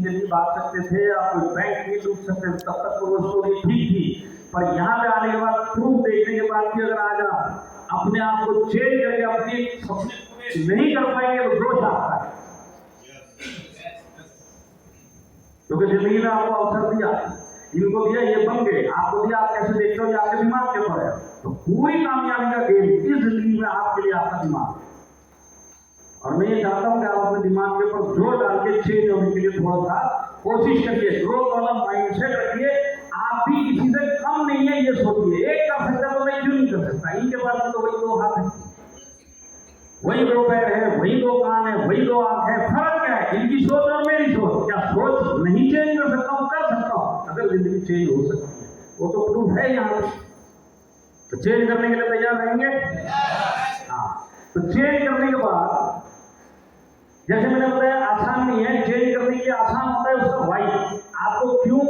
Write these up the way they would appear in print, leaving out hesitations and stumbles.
जिंदगी भाग सकते थे, आप कोई बैंक में डूब सकते थे, तब तक तो वो स्टोरी ठीक थी। पर यहाँ पे आने के बाद प्रूफ देखने के बाद भी अगर आज आप अपने आप को चेंज करके अपने सपने पूरे नहीं कर पाएंगे तो दोष आपका है, क्योंकि जिंदगी ने आपको अवसर दिया, इनको दिया, ये बन गए, आपको दिया, आप कैसे देखते हो ये आपके दिमाग के ऊपर है। तो पूरी कामयाबी का गेम इस जिंदगी में आपके लिए आपका दिमाग है। और मैं ये चाहता हूं कि आप अपने दिमाग के ऊपर जोर डाल के चेंज होने के लिए थोड़ा सा कोशिश करिए, ग्रोथ वाला माइंडसेट रखिए। आप भी किसी से कम नहीं है ये सोचिए, एक कर सकता तो मैं क्यों नहीं कर सकता, इनके पास तो वही दो हाथ है, वही दो पैर है, वही दो कान है, वही दो आंख है, फर्क क्या है इनकी सोच और मेरी सोच? क्या सोच नहीं चेंज कर सकता हूं? कर सकता हूं, अगर जिंदगी चेंज हो सकती है, वो तो प्रूफ है यहाँ पे। तो चेंज करने के लिए तैयार रहेंगे? हाँ, तो चेंज करने के बाद जैसे मैंने बताया आसान नहीं है, चेंज करने के लिए आसान होता है उसका वाई, आपको क्यों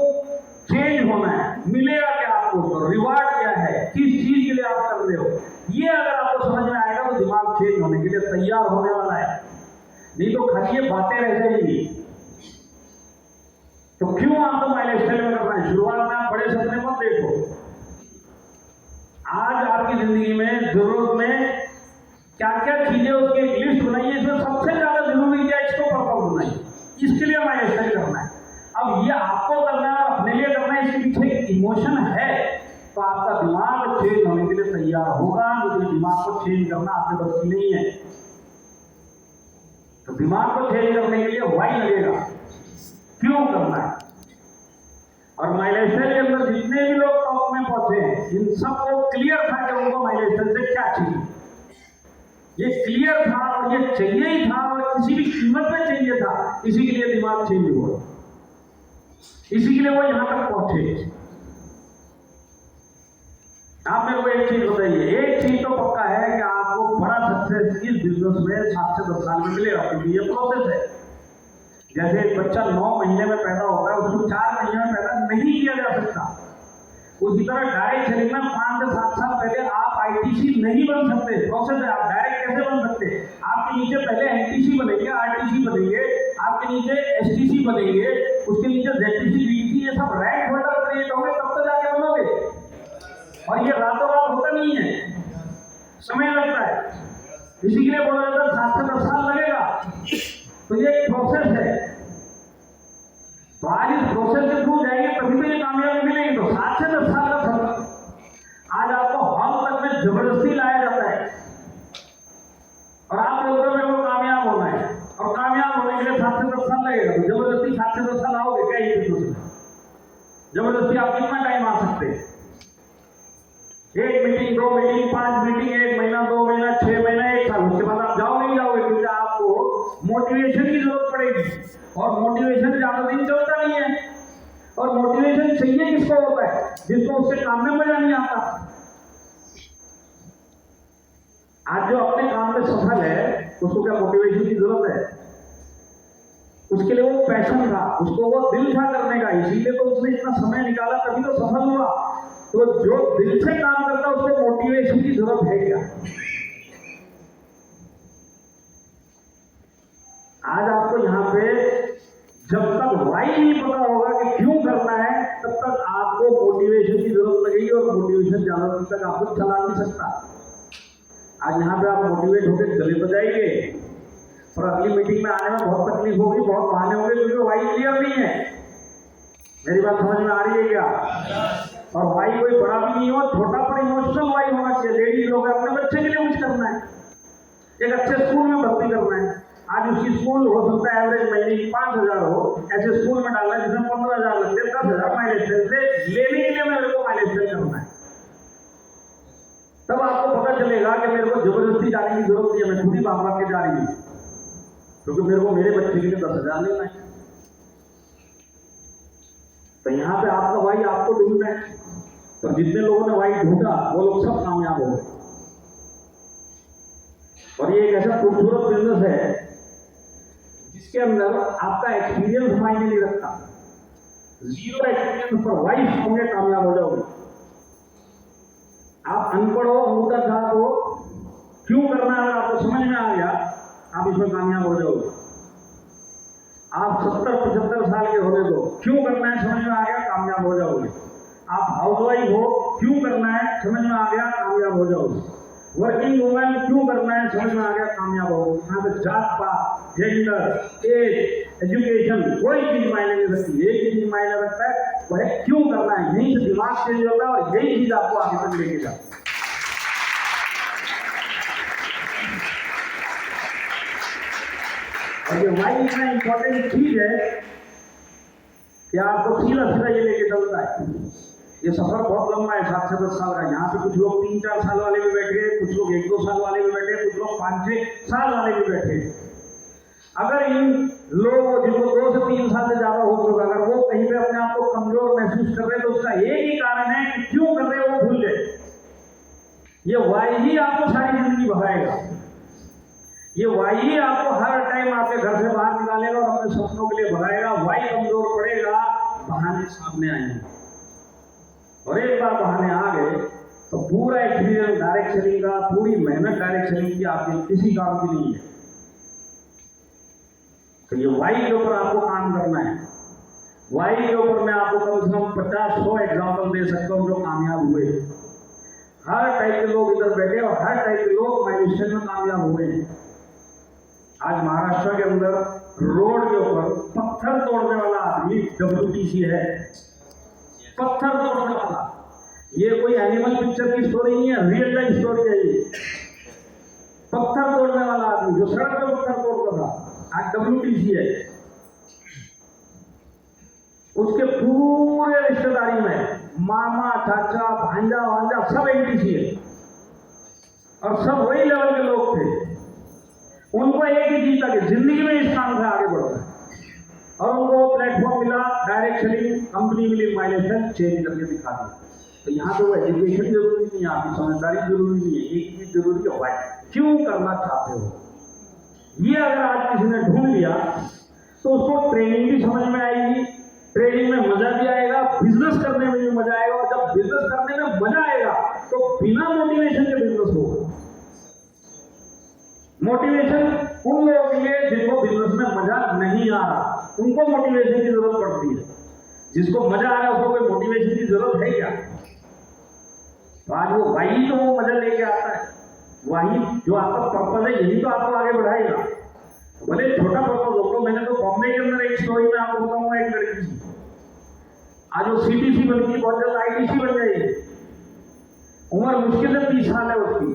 चेंज होना है, मिलेगा क्या आपको, तो रिवार्ड क्या है, किस चीज के लिए आप कर रहे हो, ये अगर आपको समझ में आएगा तो दिमाग चेंज होने के लिए तैयार होने वाला है। नहीं तो खाली ये बातें रह जाएंगी। तो क्यों आपको माइलेज स्टाइल में करना है? शुरुआत में आप बड़े सपने मत देखो। आज आपकी जिंदगी में जरूरत में क्या क्या चीजें उसकी एक लिस्ट बनाइए, इसमें सबसे ज्यादा जरूरी क्या है इसको परफॉर्म बनाइए, इसके लिए माइलेज स्टाइल करना है। अब ये आपको करना है, अपने लिए करना है, इसके पीछे एक इमोशन है, तो आपका दिमाग चेंज होने के लिए तैयार होगा। मुझे दिमाग को चेंज करना आपके बस की नहीं है, तो दिमाग को चेंज करने के लिए वाई लगेगा, क्यों करना है। और माइलेज स्टाइल के अंदर जितने भी लोग टॉप में पहुंचे हैं, इन सबको क्लियर था कि उनको माइलेज स्टाइल से क्या चाहिए, ये क्लियर था और ये चाहिए ही था, और किसी भी कीमत पे चाहिए था, इसी के लिए दिमाग चेंज हुआ, इसी के लिए वो यहां तक पहुंचे। आप मेरे को एक चीज बताइए, एक चीज तो पक्का है कि आपको बड़ा सक्सेस इस बिजनेस में 7 से 10 साल में मिलेगा, क्योंकि ये प्रोसेस है। जैसे एक बच्चा 9 महीने में पैदा होता है, उसको 4 महीने में पैदा नहीं किया जा सकता, उसी तरह डायरेक्ट चलेंगे ना 5 से 7 साल पहले आप आईटीसी नहीं बन सकते, प्रोसेस है। आप डायरेक्ट कैसे बन सकते? आपके नीचे पहले एनटीसी बनेंगे, आरटीसी बनेंगे, आपके नीचे एसटीसी बनेंगे, उसके नीचे जेडटीसी, बीटीसी, ये सब रैंक होल्डर क्रिएट होंगे, तब तो जाके बनोगे। और ये रातों रात होता नहीं है, समय लगता है, इसी के लिए बोला जाता है 7 से 10 साल लगेगा। तो ये एक प्रोसेस है, तो आज इस प्रोसेस के थ्रू जाएंगे तभी तो ये कामयाबी मिलेगी। तो 7 से 10 साल का सफर आज आपको हॉल तक में जबरदस्ती लाया जाता है, और आप बोलते हो मेरे को कामयाब होना है, और कामयाब होने के लिए 7 से 10 साल लगेगा। तो जबरदस्ती 7 से 10 साल आओगे क्या? ये जबरदस्ती आप कितना टाइम आ सकते हैं? 1 मीटिंग, 2 मीटिंग, 5 मीटिंग, 1 महीना, 2 महीना, 6 महीना, 1 साल, उसके बाद आप जाओ नहीं जाओगे, क्योंकि आपको मोटिवेशन की जरूरत पड़ेगी, और मोटिवेशन ज्यादा दिन चलता नहीं है। और मोटिवेशन चाहिए किसको होता है? जिसको उससे काम में मजा नहीं आता। आज जो अपने काम में सफल है उसको क्या मोटिवेशन की जरूरत है? उसके लिए वो पैशन था, उसको वो दिल था करने का, इसीलिए तो उसने इतना समय निकाला, तभी तो सफल हुआ। तो जो दिल से काम करता है उसको मोटिवेशन की जरूरत है क्या? आज आपको यहाँ पे जब तक वाई नहीं पता होगा कि क्यों करना है, तब तक आपको मोटिवेशन की जरूरत लगेगी, और मोटिवेशन ज्यादा दिन तक आपको चला नहीं सकता। आज यहाँ पे आप मोटिवेट होकर चले तो जाएंगे, और अगली मीटिंग में आने में बहुत तकलीफ होगी, बहुत बहाने होंगे, क्योंकि वाई क्लियर नहीं है। मेरी बात समझ में आ रही है क्या? और वाई कोई बड़ा भी नहीं हो, छोटा पर इमोशनल वाई होना चाहिए। लेडीज लोग अपने बच्चे के लिए कुछ करना है, एक अच्छे स्कूल में भर्ती करना है। आज उसकी स्कूल हो सकता है एवरेज महीने की 5,000 हो, ऐसे स्कूल में डालना है जिसमें 15,000 लगते हैं, 10,000 माइलेज से लेने के लिए मेरे को माइलेज सेल करना है। तब आपको पता चलेगा कि मेरे को जबरदस्ती जाने की जरूरत नहीं है, मैं खुद ही भाग भाग के जा रही हूँ, क्योंकि मेरे को मेरे बच्चे के लिए 10,000 लेना है। तो यहाँ पे आपका वाई आपको ढूंढना है। तो जितने लोगों ने वाई ढूंढा वो लोग सब कामयाब हो गए। और ये एक ऐसा खूबसूरत बिजनेस है जिसके अंदर आपका एक्सपीरियंस मायने नहीं रखता। 0 एक्सपीरियंस पर वाइस होंगे, कामयाब हो जाओगे। आप अनपढ़ हो, अंगूठा छाप हो, क्यों करना है आपको समझ में आ गया, आप इसमें कामयाब हो जाओगे। आप 70-75 साल हाउसवाइफ हो, क्यों करना है, समझ में आ गया, कामयाब हो जाओ। वर्किंग वुमेन, क्यों करना है, समझ में आ गया, कामयाब हो। यहाँ पे जात पात, जेंडर, एज, एजुकेशन कोई चीज मायने नहीं रखती। एक ही चीज मायने रखता है, वह क्यों करना है। यहीं से दिमाग चेंज होता है और यही चीज आपको आगे तक लेके जाती है। और ये वाई इतना इंपॉर्टेंट चीज है कि आपको सीधा सीधा ये लेके चलता है। ये सफर बहुत लंबा है, 7 से 10 साल का। यहाँ पे कुछ लोग 3-4 साल वाले भी बैठे, कुछ लोग 1-2 साल वाले भी बैठे, कुछ लोग 5-6 साल वाले भी बैठे। अगर इन लोगों जिनको 2 से 3 साल से ज्यादा हो चुका, अगर वो कहीं पे अपने आप को कमजोर महसूस कर रहे हैं, तो उसका एक ही कारण है कि क्यों कर रहे हैं वो भूल गए। ये वाई ही आपको सारी जिंदगी भगाएगा। ये वाई ही आपको हर टाइम आपके घर से बाहर निकालेगा और अपने सपनों के लिए भगाएगा। वाई कमजोर पड़ेगा, बहाने सामने आएंगे, और एक बार बहाने आ गए तो पूरा एक्सपीरियंस डायरेक्ट सेलिंग का, पूरी मेहनत डायरेक्ट सेलिंग की आपके किसी काम की नहीं है। तो ये वाई के ऊपर आपको काम करना है। वाई के ऊपर मैं आपको कम से कम 50-100 एग्जाम्पल दे सकता हूँ जो कामयाब हुए। हर टाइप के लोग इधर बैठे और हर टाइप के लोग माइग्रेशन में कामयाब हुए हैं। आज महाराष्ट्र के अंदर रोड के ऊपर पत्थर तोड़ने वाला आदमी WTC है। पत्थर तोड़ने वाला, ये कोई एनिमल पिक्चर की स्टोरी नहीं है, रियल लाइफ स्टोरी है ये। पत्थर तोड़ने वाला आदमी जो सड़क पे पत्थर तोड़ता था, आज WTC है। उसके पूरे रिश्तेदारी में मामा, चाचा, भांजा वांजा सब NTC है, और सब वही लेवल के लोग थे। उनको एक ही चीज था कि जिंदगी में इस काम से आगे बढ़ना है, और उनको प्लेटफॉर्म मिला, डायरेक्ट सेलिंग कंपनी मिली, माइलेज चेंज करके दिखा दिया। तो यहाँ पे वो एजुकेशन जरूरी नहीं है, आपकी समझदारी जरूरी नहीं है, एक चीज जरूरी है, वाई क्यों करना चाहते हो। ये अगर आज किसी ने ढूंढ लिया तो उसको ट्रेनिंग भी समझ में आएगी, ट्रेनिंग में मजा भी आएगा, बिजनेस करने में भी मजा आएगा। और जब बिजनेस करने में मजा आएगा तो बिना मोटिवेशन के बिजनेस होगा। मोटिवेशन उन लोगों के लिए जिनको बिजनेस में मजा नहीं आ रहा, उनको मोटिवेशन की जरूरत पड़ती है। जिसको मजा आ रहा है उसको कोई मोटिवेशन की जरूरत है क्या। तो आज वो वही तो वो मजा लेके आता है, वही जो आपका पर्पज है, यही तो आपको आगे बढ़ाएगा। भले छोटा पर्पज हो। तो मैंने तो बॉम्बे के अंदर एक स्टोरी में आपको बताऊंगा, एक लड़की की आज वो CTC बनती, बहुत जल्द ITC बन जाएगी। उम्र मुश्किल से 30 साल है उसकी।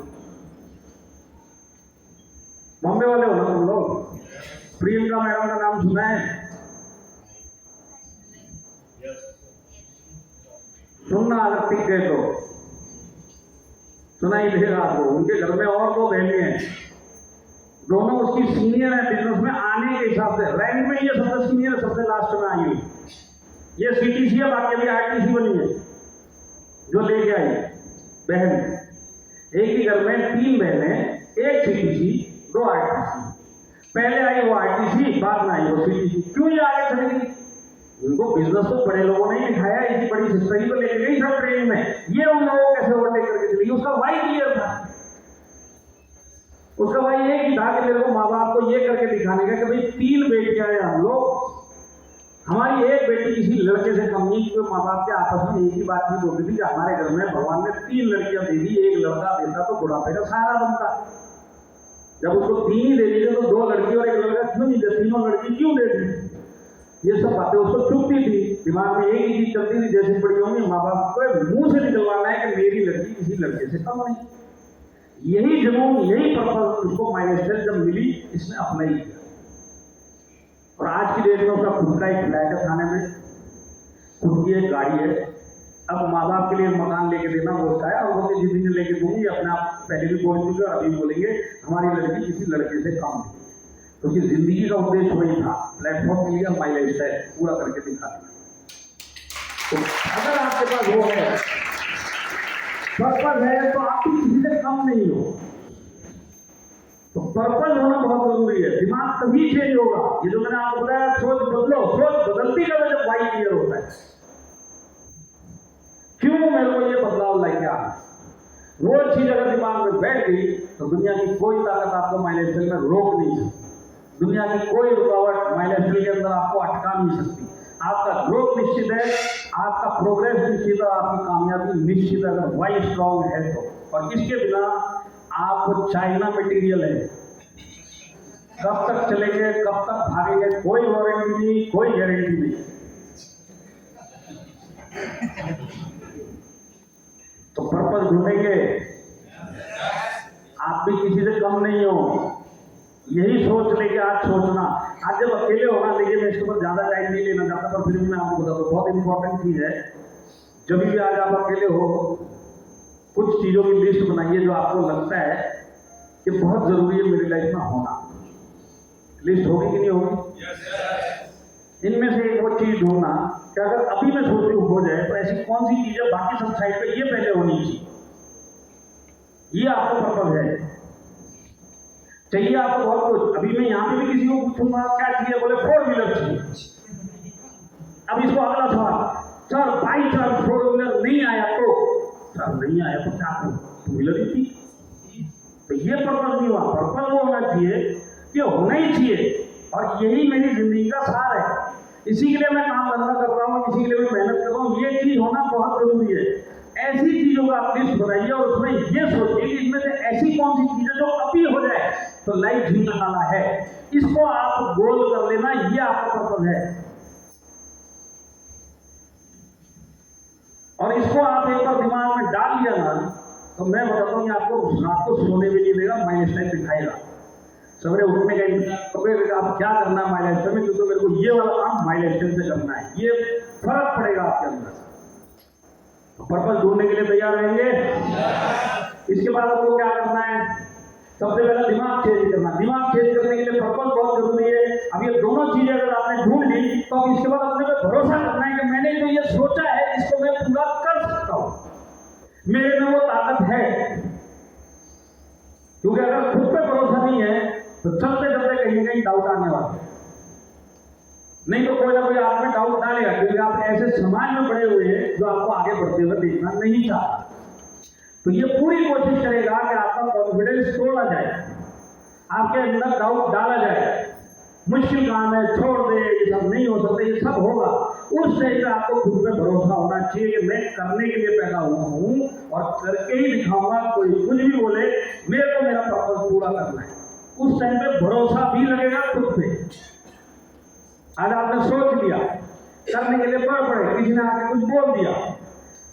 बॉम्बे वाले हो ना तुम लोग, प्रियंका मैडम का नाम सुना है? सुनना अगर टिक गए तो सुना ही देगा आपको। उनके घर में और 2 बहनें हैं, दोनों उसकी सीनियर है बिजनेस में आने के हिसाब से। रैंक में ये सबसे सीनियर, सबसे लास्ट में आई हुई। ये CTC है, बाकी भी ITC बनी है जो लेके आई बहन। एक ही घर में 3 बहनें, एक CTC 2 ITC। पहले आई वो ITC, बाद में आई वो CTC। क्यों ये आगे चली गई? इनको बिजनेस तो बड़े लोगों ने ही दिखाया, इसी बड़ी सिस्टर ही तो लेके गई सब ट्रेनिंग में। ये उन लोगों को कैसे ओवरटेक करके चली? उसका वाई क्लियर था। उसका भाई ये कि था कि मेरे को माँ बाप को ये करके दिखाने का कि भाई 3 बेटियां हैं हम लोग, हमारी एक बेटी किसी लड़के से कम नहीं। क्योंकि माँ बाप के आपस में एक ही बात नहीं बोलती थी कि हमारे घर में भगवान ने 3 लड़कियां दे दी, एक लड़का देता तो बुढ़ापे का सहारा बनता। जब उसको 3 ही दे दी तो 2 लड़की और 1 लड़का क्यों नहीं दे? 3 लड़की क्यों दे दी? ये सब बातें उसको चुपती थी, दिमाग में एक ही चीज चलती थी, जैसे बड़ी होंगी माँ बाप को मुंह से निकलवाना है कि मेरी लड़की किसी लड़के से कम नहीं। यही जुनून, यही पर्पज उसको माइलेज जब मिली, इसने अपना ही किया। और आज की डेट में उसका खुद का एक फ्लैट है थाने में, खुद की एक गाड़ी है। अब माँ बाप के लिए मकान लेके देना वो उसका है, और वो जिंदगी लेके दूंगी अपने आप। पहले भी बोल चुके और अभी बोलेंगे हमारी लड़की किसी लड़के से कम नहीं। तो उसकी जिंदगी का उद्देश्य वही था, प्लेटफॉर्म मिल गया, माइलेज है पूरा करके दिखा दिया। तो अगर आपके पास वो है, पर्पज है, तो आप किसी से कम नहीं हो। तो पर्पज होना बहुत जरूरी है। दिमाग तभी चेंज होगा। ये जो मैंने आपको बताया, सोच बदलो, सोच बदलती का जब वाई क्लियर होता है, क्यों मेरे को ये बदलाव लाइक आ, वो चीज अगर दिमाग में बैठ गई तो दुनिया की कोई ताकत आपको माइलेज में रोक नहीं सकती। दुनिया की कोई रुकावट माइलेज के अंदर आपको अटका नहीं सकती। आपका ग्रोथ निश्चित है, आपका प्रोग्रेस निश्चित है, आपकी कामयाबी निश्चित है अगर वाई स्ट्रांग है तो। और इसके बिना आप चाइना मटेरियल है, कब तक चलेंगे, कब तक भागेंगे, कोई वारंटी नहीं, कोई गारंटी नहीं। तो पर्पस ढूंढेंगे, आप भी किसी से कम नहीं हो, यही सोच लेके आज सोचना। आज जब अकेले होना, देखिए मैं इसके ऊपर ज्यादा टाइम नहीं लेना चाहता, पर फिर भी मैं आपको बताता हूँ, बहुत इंपॉर्टेंट चीज है। जब भी आज आप अकेले हो, कुछ चीजों की लिस्ट बनाइए जो आपको लगता है कि बहुत जरूरी है मेरी लाइफ में होना। लिस्ट होगी कि नहीं होगी? इनमें से एक वो चीज ढूंढना कि अगर अभी मैं सोचूं हो जाए तो ऐसी कौन सी चीज है बाकी सब साइड पे ये पहले होनी चाहिए। ये आपको पर्पस है, चाहिए आपको बहुत कुछ। अभी मैं यहाँ पे भी किसी को पूछूंगा क्या चाहिए, बोले 4 व्हीलर चाहिए। अब इसको अगला सवाल, सर बाई चांस 4 व्हीलर नहीं आया तो? सर नहीं आया तो क्या करूं, 2 व्हीलर ही थी। तो ये पर्पस नहीं हुआ। पर्पस वो होना चाहिए कि होना ही चाहिए, और यही मेरी जिंदगी का सार है। इसी के लिए मैं काम धंधा कर रहा हूँ, इसी के लिए मैं मेहनत कर रहा हूँ। ये चीज होना बहुत जरूरी है। ऐसी चीजों का आप लिस्ट बनाइए और उसमें ये सोचिए कि इनमें से ऐसी कौन सी चीजें जो अभी हो जाए तो लाइफ जीने वाला है। इसको आप गोल कर लेना, ये आपका पर्पस है। और इसको आप एक बार दिमाग में डाल लिया ना, तो मैं बताता हूँ आपको रात को सोने भी नहीं देगा, माइलस्टाइल दिखाएगा। सवेरे उठने का आप क्या करना है माइलस्टाइल में, क्योंकि मेरे को ये वाला काम माइलस्टाइल से करना है, ये फर्क पड़ेगा आपके अंदर। पर्पस ढूंढने के लिए तैयार रहेंगे। इसके बाद आपको क्या करना है, सबसे पहले दिमाग चेंज करना। दिमाग चेंज करने के लिए पर्पस बहुत जरूरी है। अब ये दोनों चीजें अगर आपने ढूंढ ली तो अब इसके बाद अपने पे भरोसा करना है कि मैंने जो ये सोचा है इसको मैं पूरा कर सकता हूं, मेरे में वो ताकत है। क्योंकि अगर खुद पे भरोसा नहीं है तो चलते चलते कहीं ना कहीं डाउट आने वाला है। नहीं तो कोई ना कोई आप में डाउट डालेगा, क्योंकि आप ऐसे समाज में बड़े हुए हैं जो आपको आगे बढ़ते हुए देखना नहीं चाहता। तो ये पूरी कोशिश करेगा कि आपका कॉन्फिडेंस तोड़ा जाए, आपके अंदर डाउट डाला जाए। मुश्किल काम है, छोड़ दे, ये सब नहीं हो सकता, ये सब होगा। उस टाइम पे आपको खुद पे भरोसा होना चाहिए कि मैं करने के लिए पैदा हुआ हूं और करके ही दिखाऊंगा। कोई कुछ भी बोले, मेरे को मेरा पर्पस पूरा करना है। उस टाइम पे भरोसा भी लगेगा खुद पे। आज आपने सोच लिया, करने के लिए बढ़ पड़े, किसी ने आके कुछ बोल दिया,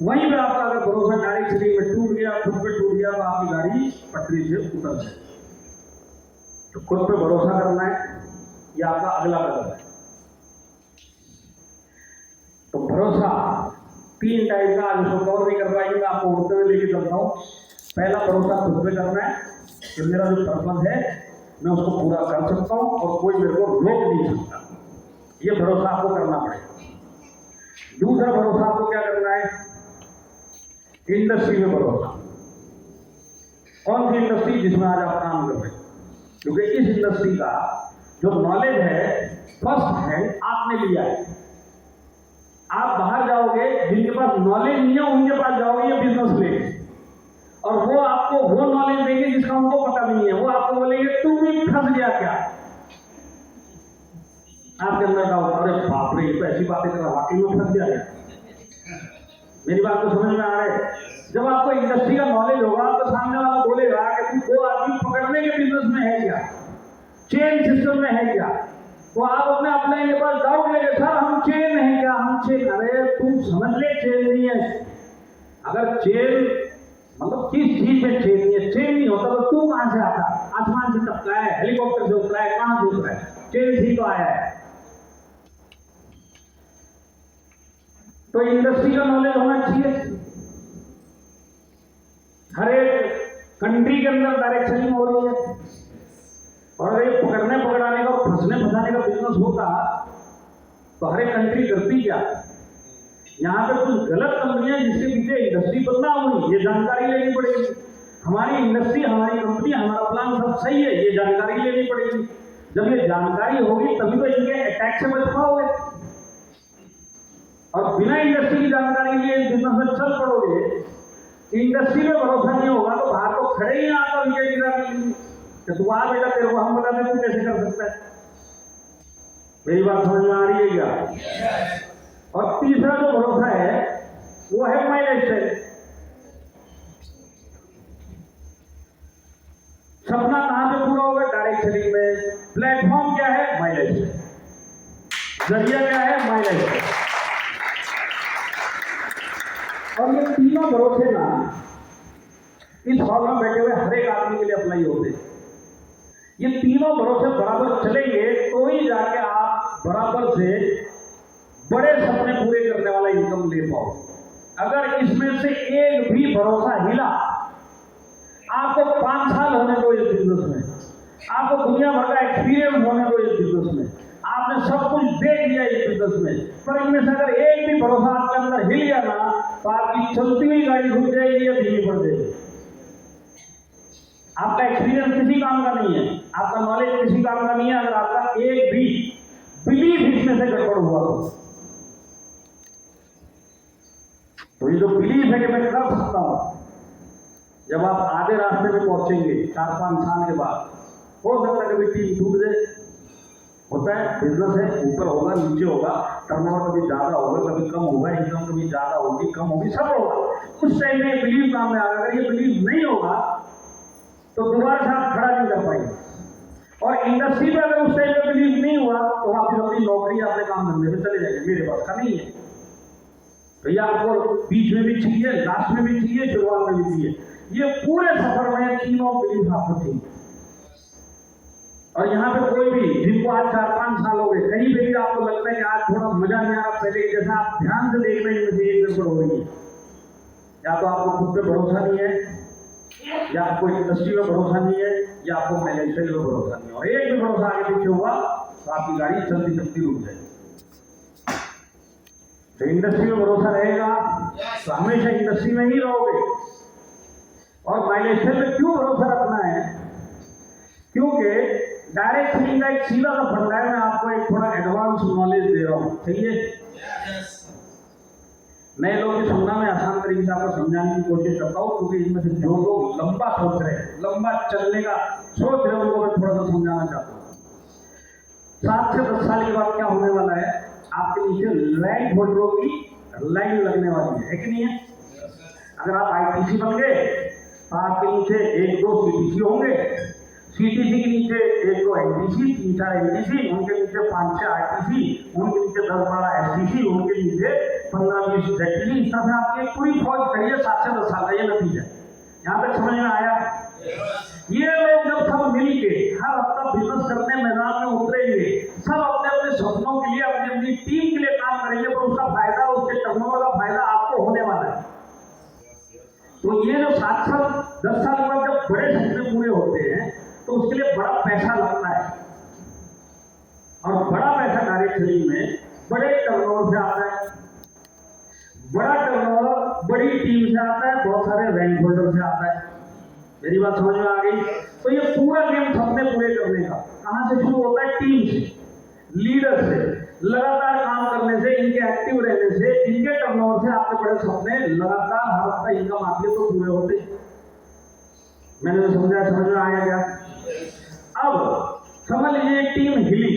वहीं पे आपका अगर भरोसा डायरेक्ट शरीर में टूट गया, खुद पे टूट गया, तो आपकी गाड़ी पटरी से उतर जाए। तो खुद पे भरोसा करना है, यह आपका अगला कदम है। तो भरोसा 3 टाइप का, आज उसको कवर नहीं कर पाएंगे, मैं आपको उड़ते हुए लेके चलता हूं। पहला भरोसा खुद पे करना है कि मेरा जो पर्पस है मैं उसको पूरा कर सकता हूं और कोई मेरे को रोक नहीं सकता। ये भरोसा आपको करना पड़ेगा। दूसरा भरोसा आपको क्या करना है, इंडस्ट्री में भरोसा। कौन सी इंडस्ट्री? जिसमें आज आप काम कर रहे हैं। क्योंकि इस इंडस्ट्री का जो नॉलेज है फर्स्ट हैंड आपने लिया है। आप बाहर जाओगे, जिनके पास नॉलेज नहीं है उनके पास जाओगे ये बिजनेस लेके, और वो आपको वो नॉलेज देंगे जिसका उनको पता नहीं है। वो आपको बोलेंगे तू भी फंस गया क्या? आपके अंदर डाउट, अरे बाप रे, ये तो ऐसी बातें कर रहा, वाकई में फंस गया क्या? मेरी बात तो समझ में आ रहा है? जब आपको इंडस्ट्री का नॉलेज होगा तो सामने वाला बोलेगा कि तू वो आदमी पकड़ने के बिजनेस में है क्या, चेन सिस्टम में है क्या? तो आप अपने पास डाउट लेंगे, सर हम चेन है क्या, हम चेन। अरे तुम समझ ले चेन नहीं है। अगर चेन मतलब किस चीज में चेन नहीं है, चेन नहीं होता तो तू कहां से आता? आसमान से टपका है, हेलीकॉप्टर से उतरा है, कहां से उतरा है? चेन ही तो आया है। तो इंडस्ट्री का नॉलेज होना चाहिए। हर एक कंट्री के अंदर डायरेक्शनिंग हो रही है, और अगर ये पकड़ने पकड़ाने का और फंसने फंसाने का बिजनेस होता तो हर एक कंट्री करती क्या? यहाँ पे कुछ गलत कंपनियां जिसके पीछे इंडस्ट्री बदला हुई, ये जानकारी लेनी पड़ेगी। हमारी इंडस्ट्री, हमारी कंपनी, हमारा प्लान सब सही है, ये जानकारी लेनी पड़ेगी। जब ये जानकारी होगी तभी तो इनके अटैक से बच पाओगे। और बिना इंडस्ट्री की जानकारी लिए बिजनेस में चल पड़ोगे, इंडस्ट्री में भरोसा नहीं होगा तो बाहर तो खड़े ही आता विकेट गिरा कि तू आ बेटा, तेरे को हम बताते तू कैसे कर सकता है। मेरी बात समझ में आ रही है क्या? और तीसरा जो भरोसा है वो है माइलेज से। सपना कहां पे पूरा होगा? डायरेक्ट सेलिंग में। प्लेटफॉर्म क्या है? माइलेज से। जरिया क्या है? माइलेज से। और ये तीनों भरोसे ना इस हॉल में बैठे हुए हर एक आदमी के लिए अप्लाई होते हैं। ये तीनों भरोसे बराबर चलेंगे तो ही जाके आप बराबर से बड़े सपने पूरे करने वाला इनकम ले पाओ। अगर इसमें से एक भी भरोसा हिला, आपको 5 साल होने को इस बिजनेस में, आपको दुनिया भर का एक्सपीरियंस होने को इस बिजनेस में, आपने सब कुछ देख लिया इस बिजनेस में, पर इनमें से अगर एक भी भरोसा आपके अंदर हिल गया ना तो आपकी चलती हुई गाड़ी रुक जाएगी या धीमी पड़ जाएगी। आपका एक्सपीरियंस किसी काम का नहीं है, आपका नॉलेज किसी काम का नहीं है, अगर आपका एक भी बिलीफ इसमें से गड़बड़ हुआ तो ये जो बिलीफ है कि मैं कर सकता हूं, जब आप आधे रास्ते में पहुंचेंगे 4-5 साल के बाद, हो सकता है कभी टीम टूट जाए, होता है, बिजनेस है, ऊपर होगा नीचे होगा, टर्नओवर कभी ज्यादा होगा कभी कम होगा, इनकम कभी ज्यादा होगी कम होगी, सब होगा। उस टाइम में बिलीव काम में आएगा। अगर ये बिलीव नहीं होगा तो दोबारा से आप खड़ा नहीं कर पाएंगे। और इंडस्ट्री में अगर उस टाइम में बिलीव नहीं हुआ तो आप अपनी नौकरी अपने काम धंधे में चले जाएंगे, मेरे पास का नहीं है। तो ये आपको बीच में भी चाहिए, लास्ट में भी चाहिए, शुरुआत में भी चाहिए। ये पूरे सफर में तीनों बिलीफ आपको चाहिए। और यहाँ पे कोई भी जिनको आज 4-5 साल हो गए, कहीं पे भी आपको लगता है कि आज थोड़ा मजा नहीं आ रहा पहले के जैसा, आप ध्यान से देख रहे हैं इनमें से एक गड़बड़ हो रही है। या तो आपको खुद पे भरोसा नहीं है, या आपको इंडस्ट्री में भरोसा नहीं है, या आपको मैनेजमेंट में भरोसा नहीं है। और एक भी भरोसा आगे पीछे हुआ तो आपकी गाड़ी चलती चलती रुक जाएगी। तो इंडस्ट्री में भरोसा रहेगा तो हमेशा इंडस्ट्री में ही रहोगे। और माइलेज में क्यों भरोसा रखना है? क्योंकि डायरेक्ट सेलिंग का एक सीधा सा फंडा है। मैं आपको एक थोड़ा एडवांस नॉलेज दे रहा हूं, सही है? नए लोगों की समझना में आसान तरीके से आपको समझाने की कोशिश करता हूं, क्योंकि इनमें से जो लोग लंबा सोच रहे हैं, लंबा चलने का सोच रहे हैं, उनको मैं थोड़ा सा समझाना चाहता हूँ। 7 से 10 साल के बाद क्या होने वाला है? आपके नीचे लैंड होल्डरों की लाइन लगने वाली है कि नहीं है? अगर आप आईटीसी बन गए तो आपके नीचे 1-2 सीटीसी होंगे, सीटीसी के नीचे 1-2 एनटीसी, 3-4 एनटीसी, उनके नीचे 5-6 आरटीसी, उनके नीचे 10-12 एसटीसी, उनके नीचे 15-20 जेटीसी। इस तरह से आपकी एक पूरी फौज खड़ी है 7 से 10 साल का। ये नतीजा यहाँ तक समझ में आया? ये लोग जब सब मिल के हर हफ्ता बिजनेस करने मैदान में उतरेंगे, सब अपने अपने सपनों के लिए, अपनी अपनी टीम के लिए काम करेंगे, पर उसका फायदा, उसके टर्नओवर का फायदा आपको होने वाला है। तो ये जो 7 साल 10 साल बाद जब बड़े सपने पूरे होते हैं तो उसके लिए बड़ा पैसा लगता है। और बड़ा पैसा डायरेक्ट सेलिंग में बड़े टर्नओवर से आता है। बड़ा टर्नओवर बड़ी टीम से आता है, बहुत सारे रैंक होल्डर से आता है। मेरी बात समझ में आ गई? तो ये पूरा गेम सपने पूरे करने का कहां से शुरू होता है? टीम से, लीडर से, लगातार काम करने से, इनके एक्टिव रहने से, इनके टर्नओवर से आपके बड़े सपने लगातार हर हफ्ता इनकम आती है तो पूरे होते हैं। मैंने तो समझा, समझ में आया क्या? अब समझ लीजिए टीम हिली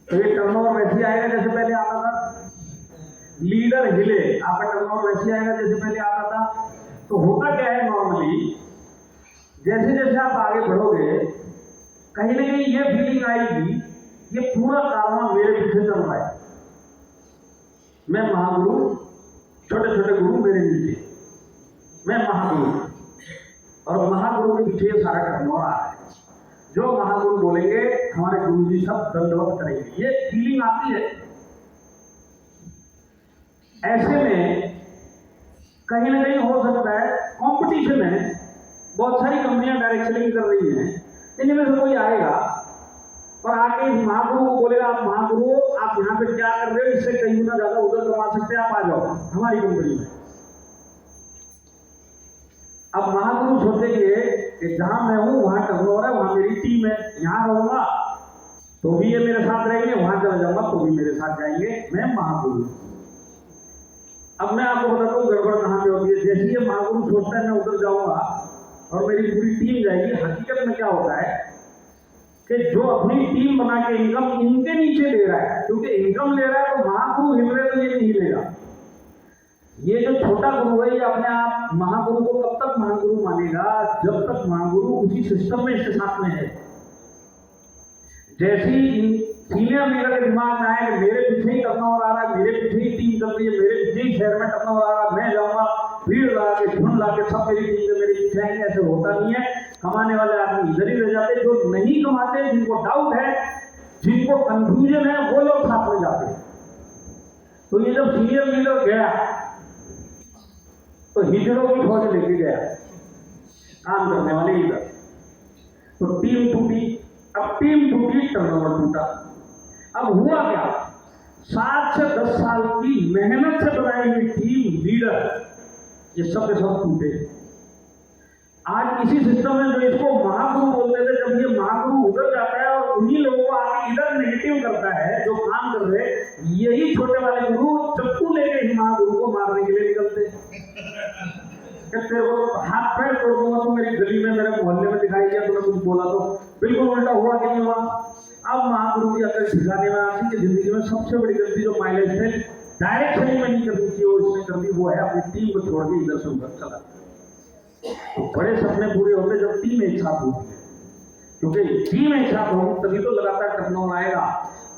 तो ये टर्नओवर वैसे आएगा जैसे पहले आता था। लीडर हिले, आपका टर्नओवर वैसे आएगा जैसे पहले आता था। तो होता क्या है नॉर्मली, जैसे जैसे आप आगे बढ़ोगे कहीं ना कहीं ये फीलिंग आएगी ये पूरा कारवां मेरे पीछे चल रहा है, मैं महागुरु, छोटे छोटे गुरु मेरे नीचे, मैं महागुरु, और महागुरु के पीछे ये सारा टर्नओवर आ रहा है। जो महागुरु बोलेंगे हमारे गुरु जी सब दंडवत करेंगे, ये फीलिंग आती है। ऐसे में कहीं ना कहीं हो सकता है कंपटीशन है, बहुत सारी कंपनियां डायरेक्ट सेलिंग कर रही हैं, इनमें से कोई आएगा और आके इस महागुरु को बोलेगा आप महागुरु आप यहाँ पे क्या कर रहे हो, इससे कहीं गुना ज्यादा उधर कमा सकते हैं, आप आ जाओ हमारी कंपनी में। अब महागुरु सोचेंगे कि जहां मैं हूं वहां टर्नओवर है, वहां मेरी टीम है, यहां रहूंगा तो भी ये मेरे साथ रहेंगे, वहां चला जाऊंगा तो भी मेरे साथ जाएंगे, मैं महागुरु। अब मैं आपको बताता हूँ गड़बड़ कहां पे होती है। जैसे ये महागुरु सोचता है मैं उधर जाऊंगा और मेरी पूरी टीम जाएगी, हकीकत में क्या होता है कि जो अपनी टीम बना के इनकम इनके नीचे ले रहा है, क्योंकि इनकम ले रहा है तो महागुरु हिल रहे तो ये नहीं लेगा। ये जो छोटा गुरु है ये अपने आप महागुरु को कब तक महागुरु मानेगा, जब तक महागुरु उसी सिस्टम में इसके साथ में है। जैसे ही सीनियर लीडर के दिमाग में आए कि मेरे पीछे ही करना हो रहा है, मेरे पीछे ही टीम चल रही है, मेरे पीछे ही शहर में करना हो रहा है, मैं जाऊंगा भीड़ ला के झुंड ला के सब मेरी टीम के मेरे पीछे आएंगे, ऐसे होता नहीं है। कमाने वाले आदमी इधर ही रह जाते, जो नहीं कमाते, जिनको डाउट है, जिनको कंफ्यूजन है, वो लोग साथ में जाते हैं। तो ये जब सीनियर लीडर गया तो हिजड़ों की फौज लेके गया काम करने वाले इधर, तो टीम टूटी। अब टीम टूटी, टर्नओवर टूटा। अब हुआ क्या, 7 से 10 साल की मेहनत से बनाई हुई टीम, लीडर, ये सब के सब टूटे। आज इसी सिस्टम में जो इसको महागुरु बोलते थे, जब ये महागुरु उधर जाता है और उन्हीं लोगों को आगे इधर नेगेटिव करता है जो काम कर रहे, यही छोटे वाले गुरु चप्पू लेके ही महागुरु को मारने के लिए निकलते। तेरे को हाथ पैर तोड़ दूंगा, तो मेरी गली में मेरे मोहल्ले में दिखाई दिया, तूने कुछ बोला तो। बिल्कुल उल्टा हुआ कि नहीं हुआ। अब महागुरु की अकल ठिकाने में आती कि जिंदगी में सबसे बड़ी गलती जो माइलेज से डायरेक्ट सही में नहीं करनी चाहिए, वो इसने कर दी, वो है अपनी टीम को छोड़ के इधर से उधर चला। तो बड़े सपने पूरे होते जब टीम एक साथ होती है, क्योंकि टीम एक साथ होगी तभी तो लगातार टर्नओवर आएगा।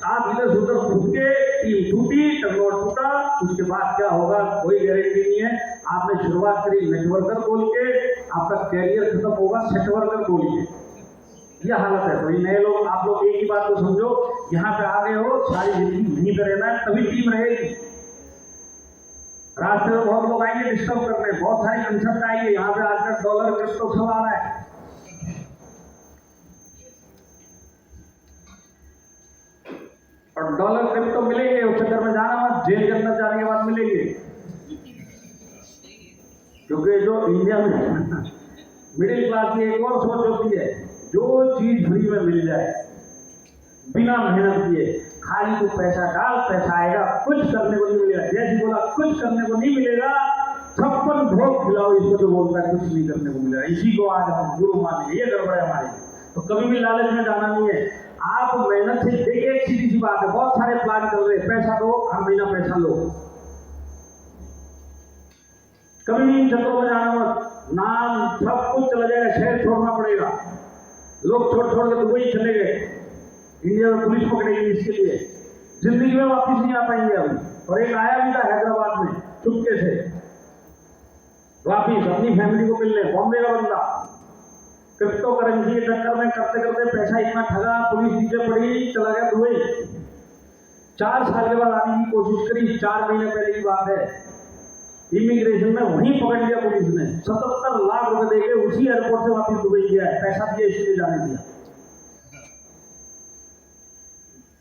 आप इधर से उधर फूट के टीम टूटी, टर्नओवर टूटा, उसके बाद क्या होगा कोई गारंटी नहीं है। आपने शुरुआत करी नेटवर्कर बोल के, आपका कैरियर खत्म होगा सेटवर्कर बोल के। यह हालत है। तो ये नए लोग, आप लोग एक ही बात को समझो, यहाँ पे आ गए हो, सारी जिंदगी नहीं पे रहना है, तभी टीम रहेगी। रास्ते में बहुत लोग आएंगे डिस्टर्ब करने, बहुत सारे कंसेप्ट आएंगे। यहाँ पे आजकल डॉलर क्रिप्टो सब आ रहा है, और डॉलर क्रिप्टो मिलेंगे, उस चक्कर में जाना मत, जेल के अंदर जाने के बाद मिलेंगे। क्योंकि जो इंडिया में मिडिल क्लास की एक और सोच होती है, जो चीज फ्री में मिल जाए बिना मेहनत किए, खाली तो पैसा डाल, पैसा आएगा, कुछ करने को नहीं मिलेगा। जैसे बोला कुछ करने को नहीं मिलेगा, 56 भोग खिलाओ इसको जो बोलता है कुछ नहीं करने को मिलेगा, इसी को आज हम गुरु मानेंगे। ये गड़बड़ है हमारी। तो कभी भी लालच में जाना नहीं है। आप मेहनत से देखिए, एक सीधी सी बात है, बहुत सारे प्लान चल रहे, पैसा दो हर महीना पैसा लो। कभी भी इन चक्रों में जाना मत, नाम सब कुछ चला जाएगा, शहर छोड़ना पड़ेगा। लोग छोड़ के दुबई चले गए, इंडिया में पुलिस पकड़ेगी इसके लिए, जिंदगी में वापिस नहीं आ पाएंगे अभी। और एक आया भी था हैदराबाद में चुपके से वापिस अपनी फैमिली को मिलने, बॉम्बे का बंदा, क्रिप्टो करेंसी के चक्कर में करते करते पैसा इतना ठगा, पुलिस नीचे पड़ी, चला गया दुबई। 4 साल के बाद आने की कोशिश करी, 4 महीने पहले की बात है। इमिग्रेशन में वहीं पकड़ लिया पुलिस ने, 77 लाख रुपए देके उसी एयरपोर्ट से वापस दुबई गया है, पैसा दिया इसलिए जाने दिया।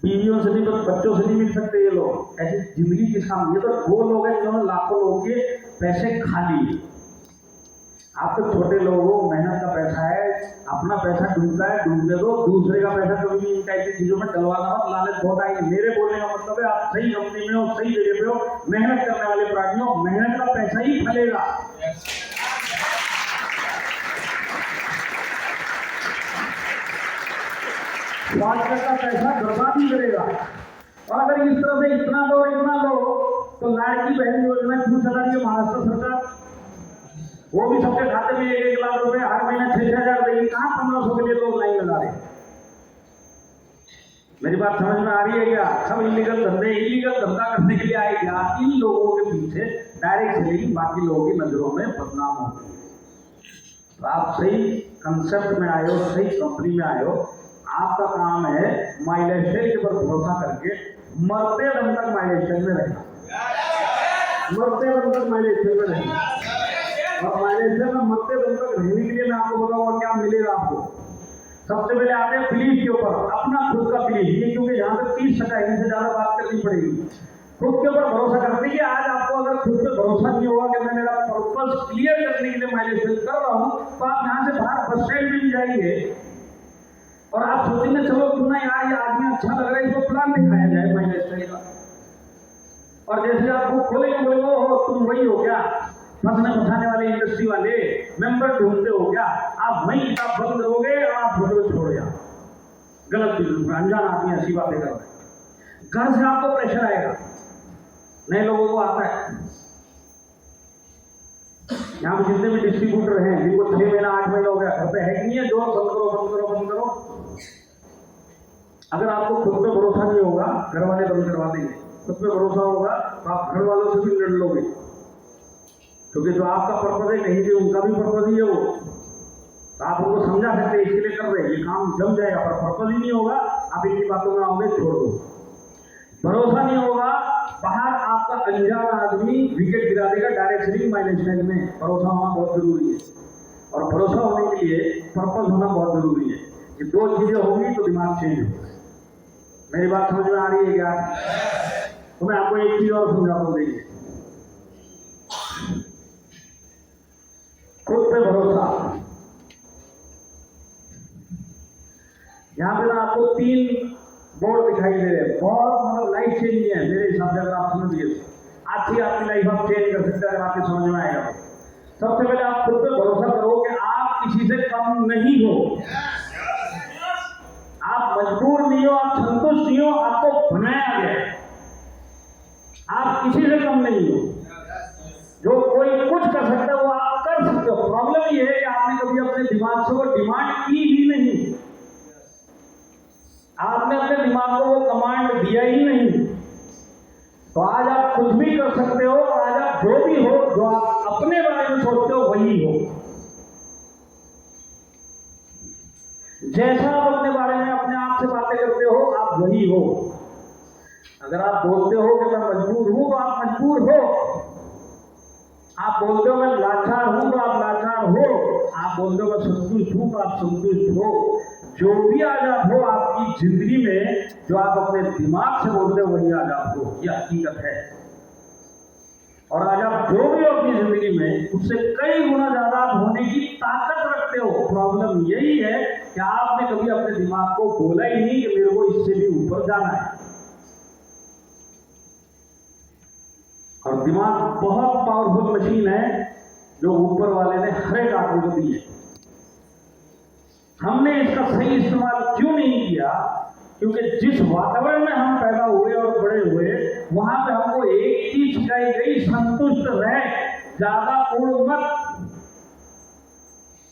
बीवियों से नहीं, बच्चों से नहीं मिल सकते ये लोग, ऐसी जिंदगी किस काम। ये तो वो लोग हैं जिन्होंने लाखों लोगों के पैसे खा लिए। आप तो छोटे लोग हो, मेहनत का पैसा है, अपना पैसा डूबता है, डूबने दो। दूसरे का पैसा कभी भी इन टाइप की चीजों में डलवाना मत, लालच बहुत आएगी। मेरे बोलने का मतलब है आप सही कंपनी में हो, सही जगह पे हो, मेहनत करने वाले प्राणी हो, मेहनत का पैसा ही फलेगा। स्वास्थ्य का पैसा बर्बाद ही करेगा। और अगर इस तरह से इतना लो तो लाड़की बहन योजना क्यों चला रही है महाराष्ट्र सरकार? वो भी सबके खाते में 1 लाख रुपए हर महीने 6,000 देगी, कहां 1500 के लिए लोग लाइन लगा रहे। मेरी बात समझ में आ रही है क्या? सब इलीगल धंधा करने के लिए आए क्या? इन लोगों के पीछे डायरेक्ट सेलिंग बाकी लोगों की नजरों में बदनाम होती है। तो आप सही कंसेप्ट में आए हो, सही कंपनी में आए हो, आपका काम है माइलेज के ऊपर भरोसा करके मरते दम तक माइलेज में रहना, मरते दम तक माइलेज में रहना। और माइलेज में मरते दम तक रहने के लिए मैं आपको बताऊंगा क्या मिलेगा आपको। सबसे पहले आते हैं बिलीफ के ऊपर, अपना खुद का बिलीफ। ये क्योंकि यहाँ पे 30 सेकंड से ज्यादा बात करनी पड़ेगी। खुद के ऊपर भरोसा करने की। आज आपको अगर खुद पे भरोसा नहीं होगा कि मैं मेरा पर्पस क्लियर करने के लिए माइलेज कर रहा हूँ, तो आप यहाँ से बाहर बस स्टैंड में भी जाएंगे और आप सोचेंगे चलो क्यों ना यार ये आदमी अच्छा लग रहा है, इसको प्लान दिखाया जाए माइलेज का। और जैसे आप बुक खोलेंगे बोले हो तुम वही हो क्या, फंसाने वाले इंडस्ट्री वाले मेंबर ढूंढते हो क्या? आप वही किताब बंद करोगे और आप फोटो छोड़ जाओ। गलत बिजनेस, अनजान आदमी ऐसी बातें कर रहे हैं। घर से आपको प्रेशर आएगा, नए लोगों को आता है। यहाँ पे जितने भी डिस्ट्रीब्यूटर हैं जिनको 6 महीना 8 महीना हो गया, घर पे है कि नहीं है, जो बंद करो बंद करो बंद करो। अगर आपको खुद पे भरोसा नहीं होगा, घर वाले बंद करवा देंगे। खुद पे भरोसा होगा तो आप घर वालों से भी लड़ लोगे, क्योंकि जो आपका पर्पज है कहीं भी उनका भी पर्पज ही है वो। तो आप उनको समझा सकते हैं इसके लिए कर रहे हैं, ये काम जम जाएगा, पर पर्पज ही नहीं होगा, आप इनकी बातों में आओगे, छोड़ दो। भरोसा नहीं होगा, बाहर आपका अनजान आदमी विकेट गिरा देगा डायरेक्ट स्विंग माइनस स्टाइल में। भरोसा होना बहुत जरूरी है, और भरोसा होने के लिए पर्पज होना बहुत जरूरी है। ये दो चीजें होंगी तो दिमाग चेंज होगा। मेरी बात समझ में आ रही है क्या? तो मैं आपको एक चीज और समझाता हूँ, देखिए, खुद पे भरोसा। यहाँ पे ना आपको 3 बोर्ड दिखाई दे रहे हैं, बहुत मतलब लाइफ चेंजिंग है मेरे हिसाब से। अगर आप समझ गए आज ही आपकी लाइफ आप चेंज कर सकते हैं, अगर आपके समझ में आएगा। सबसे पहले आप खुद पे भरोसा करो कि आप किसी से कम नहीं हो, आप मजबूर नहीं हो, आप संतुष्ट नहीं हो, आपको बनाया गया है, आप किसी से कम नहीं हो। जो कोई कुछ कर सकता है वो आप कर सकते हो। प्रॉब्लम ये है कि आपने कभी अपने दिमाग से वो डिमांड की ही नहीं, आपने अपने दिमाग को वो कमांड दिया ही नहीं। तो आज आप कुछ भी कर सकते हो, और आज आप जो भी हो, जो आप अपने बारे में सोचते हो वही हो। जैसा आप अपने बारे में अपने आप से बातें करते हो, आप वही हो। अगर आप बोलते हो कि मैं मजबूर हूं तो आप मजबूर हो, आप बोलते हो मैं लाचार हूं तो आप लाचार हो, आप बोलते हो मैं संतुष्ट हूं तो आप संतुष्ट हो। जो भी आज आप हो आपकी जिंदगी में, जो आप अपने दिमाग से बोलते हो वही आज आप हो, यह हकीकत है। और आज आप जो भी हो अपनी जिंदगी में, उससे कई गुना ज्यादा आप होने की ताकत रखते हो। प्रॉब्लम यही है कि आपने कभी अपने दिमाग को बोला ही नहीं कि मेरे को इससे भी ऊपर जाना है। और दिमाग बहुत पावरफुल मशीन है जो ऊपर वाले ने हर एक आदमी को दी है। हमने इसका सही इस्तेमाल क्यों नहीं किया? क्योंकि जिस वातावरण में हम पैदा हुए और बड़े हुए, वहां पे हमको एक चीज सिखाई गई, संतुष्ट रह, ज्यादा उड़ मत।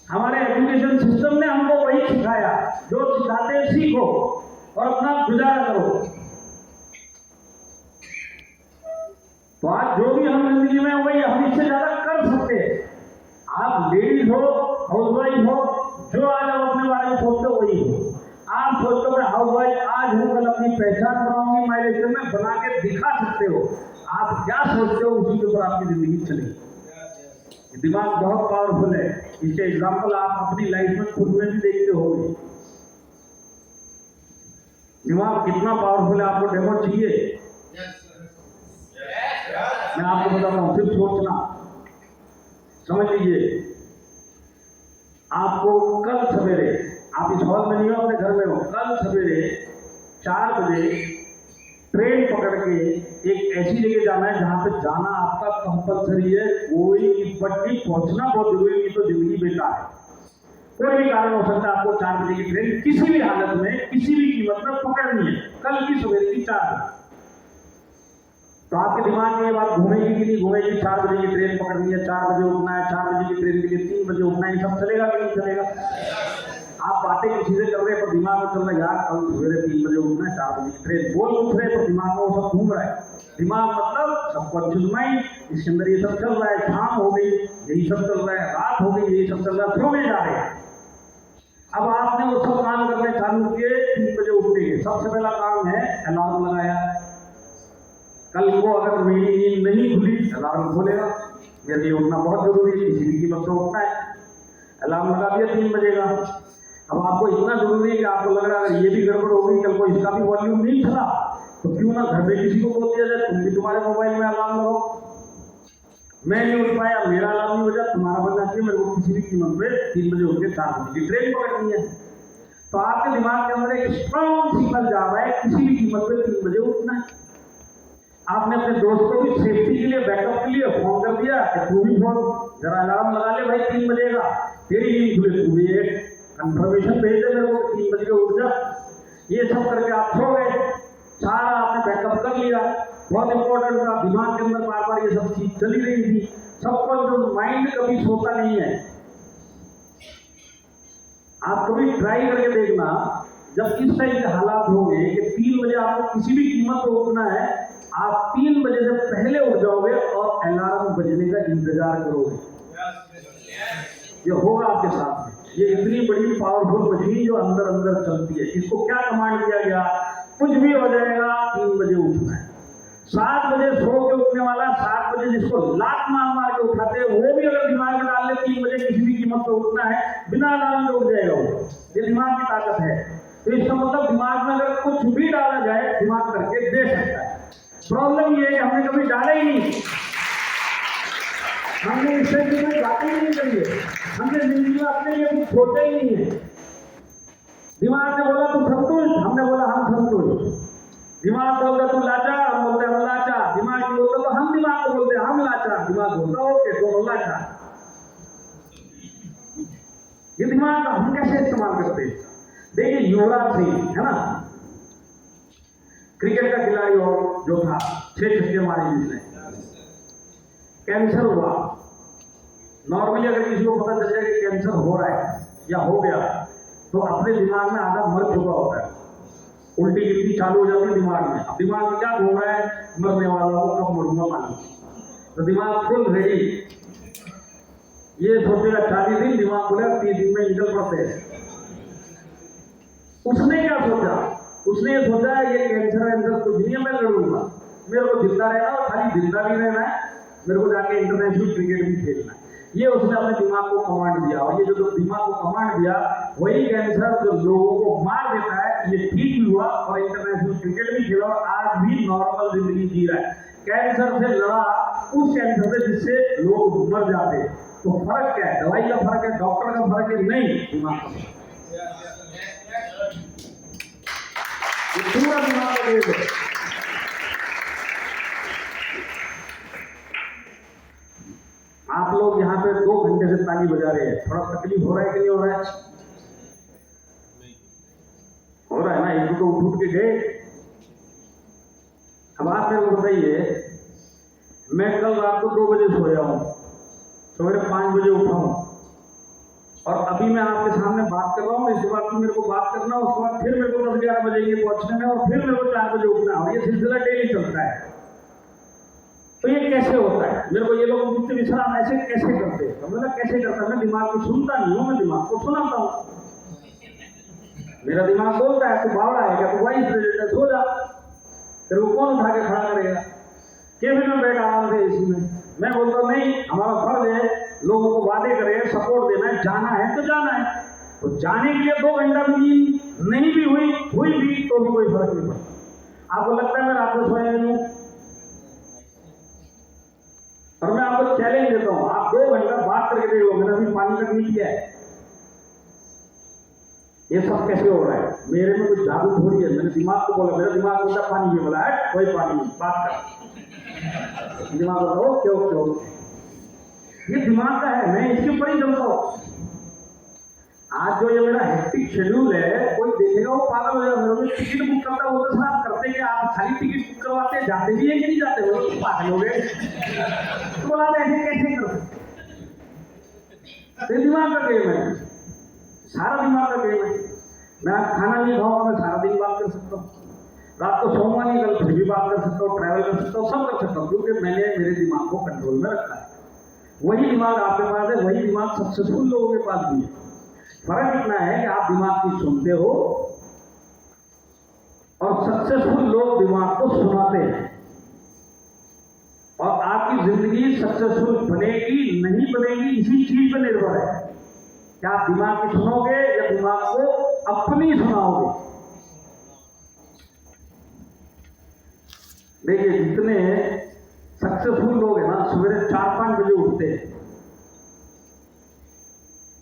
हमारे एजुकेशन सिस्टम ने हमको वही सिखाया, जो सिखाते हैं सीखो और अपना गुजारा करो। तो आज जो भी हम जिंदगी में वही हम इससे ज्यादा कर सकते हैं। आप लेडीज हो, हाउसवाइफ हो, जो आज आप अपने बारे में सोचते हो वही हो। आप सोचते हो मैं हाउसवाइफ आज हूं, कल अपनी पहचान बनाऊंगी, माइलेज में बना के दिखा सकते हो। आप क्या सोचते हो उसी के ऊपर आपकी जिंदगी चलेगी। दिमाग बहुत पावरफुल है। इसके एग्जाम्पल आप अपनी लाइफ में खुद में भी देखते होंगे। दिमाग कितना पावरफुल है, आपको डेमो चाहिए? मैं आपको बताता हूं, सिर्फ सोचना। समझ लीजिए, आपको कल सवेरे, आप इस हॉल में नहीं हो, अपने घर में हो, कल सवेरे 4 बजे ट्रेन पकड़ के एक ऐसी जगह जाना है जहां पे जाना आपका कंपलसरी है। कोई बट नहीं, पहुंचना बहुत जरूरी है, तो जिंदगी बेकार है। कोई भी कारण हो सकता है, आपको 4 बजे की ट्रेन किसी भी हालत में किसी भी कीमत में पकड़नी है, कल की सवेरे की 4 बजे। तो आपके दिमाग में ये बात घूमेगी कि नहीं घूमेगी? 4 बजे की ट्रेन पकड़नी है, 4 बजे उठना है, 4 बजे की ट्रेन के लिए 3 बजे उठना है, ये सब चलेगा कि नहीं चलेगा? आप बातें किसी से कर रहे हैं पर दिमाग में चल रहा है यार कल सवेरे 3 बजे उठना है, 4 बजे की ट्रेन बोल उठ रहे पर दिमाग में वो सब घूम रहा है। दिमाग मतलब सबकॉन्शियस माइंड, इसके अंदर ये सब चल रहा है। शाम हो गई यही सब चल रहा है, रात हो गई यही सब चल रहा है, सोने जा रहे हैं। अब आपने वो सब काम करने चालू किए, 3 बजे उठने के सबसे पहला काम है अलार्म लगाया। कल को अगर मेरी नींद नहीं खुली, अलार्म खोलेगा, मेरे लिए उठना बहुत जरूरी है, किसी भी कीमत से उठना है। अलार्म लगा दिया 3 बजे का। अब आपको इतना जरूरी है कि आपको लग रहा है अगर ये भी गड़बड़ हो गई, कल को इसका भी वॉल्यूम नहीं चला, तो क्यों ना घर में किसी को बोल दिया जाए तुम भी तुम्हारे मोबाइल में अलार्म लगाओ। मैं नहीं उठ पाया, मेरा अलार्म नहीं बजा, तुम्हारा बजना चाहिए, मेरे को किसी भी कीमत पे 3 बजे उठ के 4 बजे की ट्रेन पकड़नी है। तो आपके दिमाग के अंदर एक स्ट्रॉन्ग सिग्नल जा रहा है, किसी भी कीमत पे 3 बजे उठना है। आपने अपने दोस्त को भी सेफ्टी के लिए, बैकअप के लिए फोन कर दिया कि तू भी फोन जरा अलार्म लगा ले भाई 3 बजे का, तेरी नींद खुले, तू भी एक कंफर्मेशन भेज दे मेरे को 3 बजे उठ जा। ये सब करके आप सो गए, सारा आपने बैकअप कर लिया, बहुत इंपॉर्टेंट था, दिमाग के अंदर बार बार ये सब चीज चली रही थी। सबको जो माइंड कभी सोता नहीं है। आप कभी ट्राई करके देखना, जब इस टाइप के हालात होंगे कि 3 बजे आपको किसी भी कीमत पर उठना है, आप 3 बजे से पहले उठ जाओगे और अलार्म बजने का इंतजार करोगे। ये होगा आपके साथ में। ये इतनी बड़ी पावरफुल मशीन जो अंदर अंदर चलती है, इसको क्या कमांड दिया गया, कुछ भी हो जाएगा, 3 बजे उठना है। 7 बजे सो के उठने वाला, 7 बजे जिसको लात मार मार के उठाते हैं, वो भी अगर दिमाग में डाल ले 3 बजे किसी भी कीमत पर उठना है, बिना अलार्म के उठ जाएगा वो। ये दिमाग की ताकत है। तो इसका मतलब दिमाग में अगर कुछ भी डाला जाए, दिमाग करके दे सकता है। प्रॉब्लम ये है कि हमने कभी डाला ही नहीं, हमने इससे कोई बातें ही नहीं करी है, हमने जिंदगी में अपने लिए कुछ सोचा ही नहीं है। दिमाग ने बोला तू संतुष्ट, हमने बोला हम संतुष्ट। दिमाग बोलता तू लाचार, हम बोलते हम लाचार। दिमाग बोलता तो हम दिमाग को बोलते हम लाचार। दिमाग बोलता ओके दोनों लाचार। ये दिमाग हम कैसे इस्तेमाल करते हैं? देखिए युवराज सिंह है ना, क्रिकेट का खिलाड़ी और जो था, 6 छक्के मारे जिसने, कैंसर हुआ। नॉर्मली अगर किसी को पता चल जाए कि कैंसर हो रहा है या हो गया, तो अपने दिमाग में आधा मर चुका होता है, उल्टी गिल्टी चालू हो जाती है दिमाग में। अब दिमाग में क्या घूम रहा है, मरने वाला हो, कब मरूंगा मालूम। तो दिमाग फुल रेडी, ये सोचेगा 40 दिन, दिमाग बोलेगा 30 दिन में निकल पड़ते हैं। उसने क्या सोचा, उसने ये सोचा ये कैंसर कुछ नहीं है, मैं लड़ूंगा, मेरे को जिंदा रहना और खाली जिंदा भी रहना है, मेरे को जाके इंटरनेशनल क्रिकेट भी खेलना है। ये उसने अपने दिमाग को कमांड दिया, और ये जो दिमाग को कमांड दिया, वही कैंसर जो लोगों को मार देता है, ये ठीक भी हुआ और इंटरनेशनल क्रिकेट भी खेला और आज भी नॉर्मल जिंदगी जी रहा है। कैंसर से लड़ा उस कैंसर से जिससे लोग मर जाते हैं। तो फर्क क्या है? दवाई का फर्क है, डॉक्टर का फर्क है? नहीं, दिमाग का। पूरा दिमाग का खेल है। आप लोग यहाँ पे 2 घंटे से ताली बजा रहे हैं, थोड़ा तकलीफ हो रहा है कि नहीं हो रहा है? हो रहा है ना, एक तो उठ के गए। अब आप मेरे को बताइए, मैं कल रात को 2 बजे सोया हूं, सवेरे 5 बजे उठा हूं, और अभी मैं आपके सामने बात कर रहा हूं। इसके बाद मेरे को बात करना, उसके बाद फिर मेरे को 10-11 बजे पहुंचने में, और फिर मेरे को 4 बजे उठना है, और ये सिलसिला डेली चलता है। तो ये कैसे होता है? मेरे को ये लोग मुझसे विश्राम ऐसे कैसे करते हैं? तो मतलब कैसे करता है? मैं दिमाग को सुनता नहीं हूँ, मैं दिमाग को सुनाता हूँ। मेरा दिमाग बोलता है तू बावड़ा है क्या, तू वाइस प्रेसिडेंट है, सो जा, तेरे को कौन उठा के खड़ा करेगा? केबिन में बैठा आराम से एसी में। मैं बोलता हूँ नहीं, हमारा फर्ज है लोगों को वादे करें, सपोर्ट देना है, जाना है तो जाना है। तो जाने के लिए 2 घंटा नींद नहीं भी हुई भी तो भी कोई फर्क नहीं पड़ता। आपको लगता है मैं रात में सोया नहीं हूँ? और मैं आपको चैलेंज देता हूं, आप 2 घंटा बात करके देखो, मैंने अभी पानी तक नहीं किया है। ये सब कैसे हो रहा है? मेरे में कुछ जादू थोड़ी है। मैंने दिमाग को बोला, मेरा दिमाग बोलता पानी भी बोला है, कोई पानी नहीं, बात कर। दिमाग बोलता ओके ओके ओके, ये दिमाग का है, मैं इसके ऊपर ही चलता हूं। आज जो ये मेरा हेक्टिक शेड्यूल है, कोई देखेगा वो पागल हो जाएगा। मेरे टिकट बुक करता है, वो तो साहब करते कि आप खाली टिकट बुक करवाते, जाते भी है कि नहीं जाते? वो तो पागल हो गए। तो बोला ऐसे कैसे कर सकते? दिमाग का गेम है, सारा दिमाग का गेम है। मैं आज खाना नहीं खाऊंगा, मैं सारा दिन बात कर सकता हूँ, रात को सोऊंगा नहीं, कल फिर भी बात कर सकता हूँ, ट्रैवल कर सकता हूँ, सब कर सकता हूँ, क्योंकि मैंने मेरे दिमाग को कंट्रोल में रखा है। वही दिमाग आपके पास है, वही दिमाग सक्सेसफुल लोगों के पास भी है। फर्क इतना है कि आप दिमाग की सुनते हो और सक्सेसफुल लोग दिमाग को सुनाते हैं। और आपकी जिंदगी सक्सेसफुल बनेगी नहीं बनेगी इसी चीज पर निर्भर है कि आप दिमाग की सुनोगे या दिमाग को अपनी सुनाओगे। देखिए जितने सक्सेसफुल लोग हैं ना, सवेरे 4-5 बजे उठते हैं,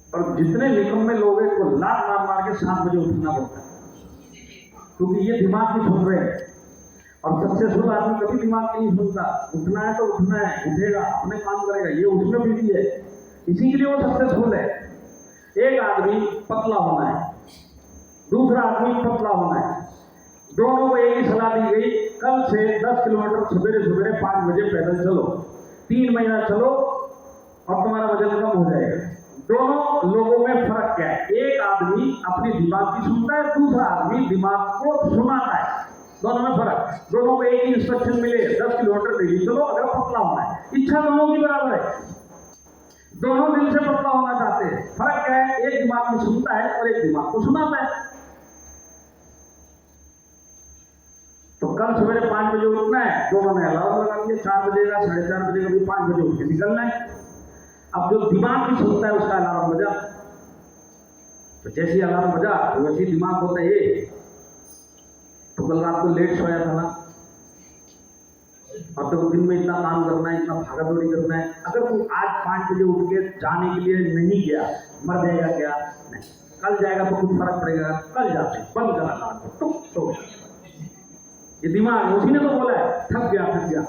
और जितने निकम्मे लोग हैं को लात मार मार के 7 बजे उठना पड़ता है, क्योंकि ये दिमाग की सुन रहे हैं। और सक्सेसफुल आदमी कभी दिमाग की नहीं सुनता, उठना है तो उठना है, उठेगा, अपने काम करेगा, ये उसमें बिजी है, इसी के लिए वो सक्सेसफुल है। एक आदमी पतला होना है, दूसरा आदमी पतला होना है, दोनों को एक ही सलाह दी गई, कल से 10 किलोमीटर सवेरे सवेरे 5 बजे पैदल चलो, 3 महीना चलो और तुम्हारा वजन कम हो जाएगा। दोनों लोगों में फर्क क्या है? एक आदमी अपनी दिमाग की सुनता है, दूसरा आदमी दिमाग को सुनाता है। दोनों में फर्क, दोनों को एक ही इंस्ट्रक्शन मिले 10 किलोमीटर डेली चलो अगर पतला होना है, इच्छा दोनों की बराबर है, दोनों दिल से पतला होना चाहते हैं। फर्क क्या है? एक दिमाग में सुनता है और एक दिमाग को सुनाता है। तो कल सवेरे 5 बजे उठना है, दोनों ने अलार्म लगा दिया, 4 बजे का, 4:30 बजे का, भी 5 बजे उठ के निकलना है। अब जो दिमाग की सुनता है उसका अलार्म बजा, तो जैसे अलार्म बजा तो वैसे दिमाग होता है ये, तो कल रात को लेट सोया था ना, और तो दिन में इतना काम करना है, इतना भागा दौड़ी करना है, अगर तू आज 5 बजे उठ के जाने के लिए नहीं गया, मर जाएगा क्या? नहीं, कल जाएगा तो कुछ फर्क पड़ेगा, कल जाते बंद करा अलार्म को, टुक सो। ये दिमाग, उसी ने तो बोला है थक गया।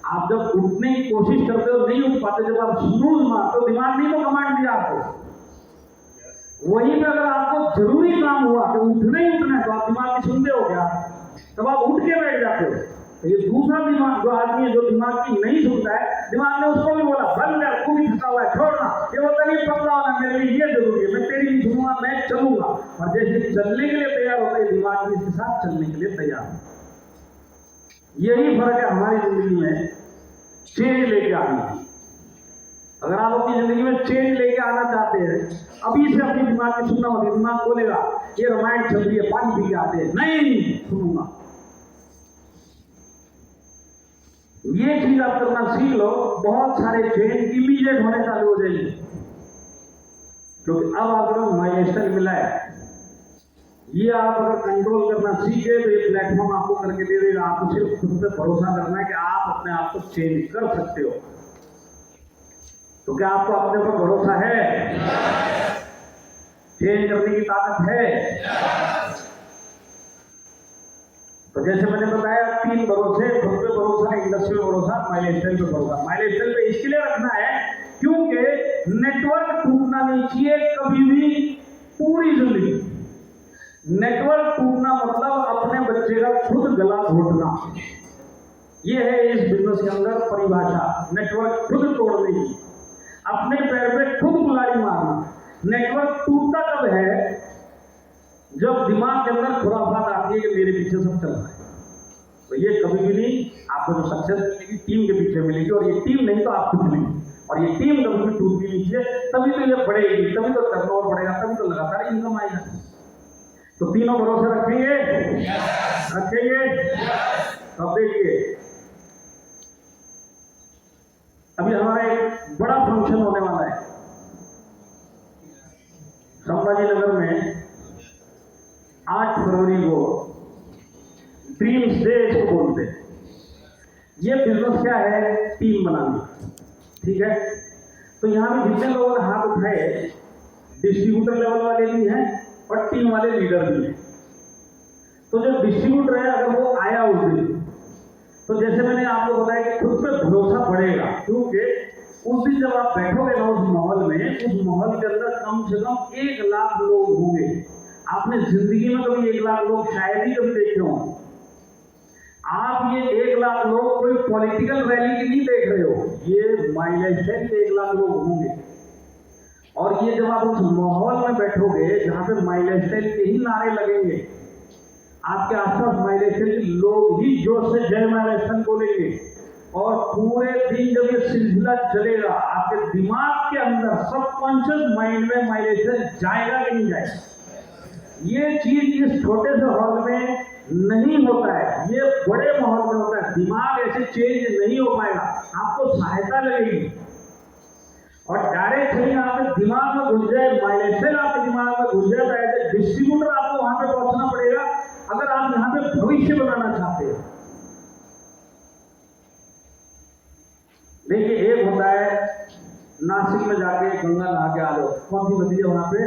आप जब उठने की कोशिश करते हो नहीं उठ पाते, जब आप स्नूज मारते हो, दिमाग नहीं तो कमांड दिया आपको। वहीं पे अगर आपको जरूरी काम हुआ कि उठना ही उठना है तो आप दिमाग की सुनते हो क्या? तब आप उठ के बैठ जाते हो। तो ये दूसरा दिमाग जो आदमी है, जो दिमाग की नहीं सुनता है, दिमाग ने उसको भी बोला बंद कर, तू भी थका हुआ है, छोड़ना। ये बोलता नहीं पतला होना मेरे लिए ये जरूरी है, मैं तेरी नहीं सुनूंगा, मैं चलूंगा। और जैसे चलने के लिए तैयार होता है, दिमाग भी इसके साथ चलने के लिए तैयार है। यही फर्क है हमारी जिंदगी में चेंज लेके आने की। अगर आप अपनी जिंदगी में चेंज लेके आना चाहते हैं, अभी से अपनी दिमाग की सुनना होगी। दिमाग बोलेगा ये रामायण चल रही है, पानी पी के आते हैं, नहीं सुनूंगा। ये चीज आप करना सीख लो, बहुत सारे चेंज इमीडिएट होने चालू हो जाएंगे, क्योंकि अब आपको माइलस्टोन मिला है। ये आप अगर कंट्रोल करना सीखे तो ये प्लेटफॉर्म आपको करके दे देगा। आपको सिर्फ खुद पे भरोसा करना है कि आप अपने आप को चेंज कर सकते हो। तो क्या आपको अपने पर भरोसा है? चेंज करने की ताकत है? तो जैसे मैंने बताया 3 भरोसे, खुद पे भरोसा, इंडस्ट्री पे भरोसा, माइलस्टोन पे भरोसा। माइलस्टोन पे इसके लिए रखना है क्योंकि नेटवर्क टूटना नहीं चाहिए कभी भी पूरी जिंदगी। नेटवर्क टूटना मतलब अपने बच्चे का खुद गला घोटना। ये है इस बिजनेस के अंदर परिभाषा, नेटवर्क खुद तोड़ने की, अपने पैर पे खुद कुल्हाड़ी मारना। नेटवर्क टूटता कब है? जब दिमाग के अंदर खुराफात आती है कि मेरे पीछे सब चल रहा है। तो ये कभी भी नहीं, आपको जो सक्सेस मिलेगी टीम के पीछे मिलेगी, और ये टीम नहीं तो आप खुद मिलेगी। और ये टीम कभी भी टूटनी नहीं चाहिए, तभी तो ये बढ़ेगी, तभी तो टर्नओवर बढ़ेगा, तभी तो लगातार इनकम आएगा। तो तीनों भरोसे रखेंगे? रखेंगे? अब देखिए, अभी हमारा एक बड़ा फंक्शन होने वाला है संभाजी नगर में 8 फरवरी को, ड्रीम्स डे इसको बोलते हैं। ये बिजनेस क्या है? टीम बनानी, ठीक है। तो यहाँ पे जितने लोगों ने हाथ उठाए, डिस्ट्रीब्यूटर लेवल वाले भी हैं और टीम वाले लीडर भी हैं। तो जो डिस्ट्रीब्यूटर है, अगर वो आया उस दिन, तो जैसे मैंने आपको बताया कि खुद पे भरोसा बढ़ेगा, क्योंकि उस दिन जब आप बैठोगे ना उस माहौल में, उस माहौल के अंदर कम से कम 1 लाख लोग होंगे। आपने जिंदगी में कभी 1 लाख लोग शायद ही कभी देखे हों। आप ये 1 लाख लोग कोई पॉलिटिकल रैली की नहीं देख रहे हो, ये माइलस्टोन के 1 लाख लोग होंगे। और ये जब आप उस माहौल में बैठोगे जहां पे माइलस्टोन के ही नारे लगेंगे, आपके आसपास माइलस्टोन के लोग ही जोर से जय माइलस्टोन बोलेंगे, और पूरे दिन जब ये सिलसिला चलेगा, आपके दिमाग के अंदर सबकॉन्शियस माइंड में माइलस्टोन जाएगा कि नहीं जाएगा। ये चीज इस छोटे से हॉल में नहीं होता है, ये बड़े माहौल में होता है। दिमाग ऐसे चेंज नहीं हो पाएगा, आपको सहायता लगेगी। और डायरेक्ट नहीं आपके दिमाग में घुस जाए, माइलस्टोन आपके दिमाग में घुस जाए, तो ऐसे डिस्ट्रीब्यूटर आपको वहां पे पहुंचना पड़ेगा अगर आप यहाँ पे भविष्य बनाना चाहते हो। देखिए, एक होता है नासिक में जाके गंगा नहा के आ लो, कौन सी नदी है वहां पे?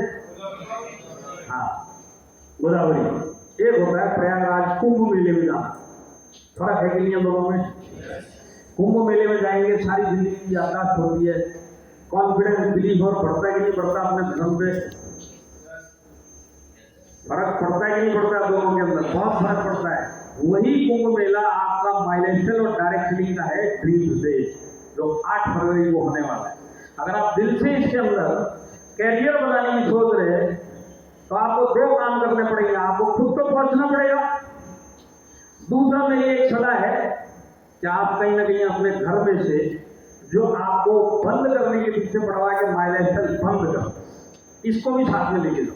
हाँ, गोदावरी। एक होता है प्रयागराज कुंभ मेले में जाना। फर्क है कि नहीं हम लोगों में? कुंभ मेले में जाएंगे, सारी जिंदगी की यात्रा होती है, कॉन्फिडेंस, बिलीफ और बढ़ता है कि नहीं बढ़ता अपने धर्म पे? फर्क पड़ता है कि नहीं पड़ता है दोनों के अंदर? बहुत फर्क पड़ता है। वही कुंभ मेला आपका माइलेस्टल और डायरेक्ट सेलिंग का है ड्रीम से, जो 8 फरवरी को होने वाला है। अगर आप दिल से इसके अंदर कैरियर बनाने की सोच रहे हैं तो आपको 2 काम करने पड़ेंगे। आपको खुद तो पहुंचना पड़ेगा। दूसरा मेरी एक सलाह है कि आप कहीं ना कहीं अपने घर में से जो आपको बंद करने के पीछे पड़ा है कि माइलेस्टल बंद करो, इसको भी साथ में लेके जाओ।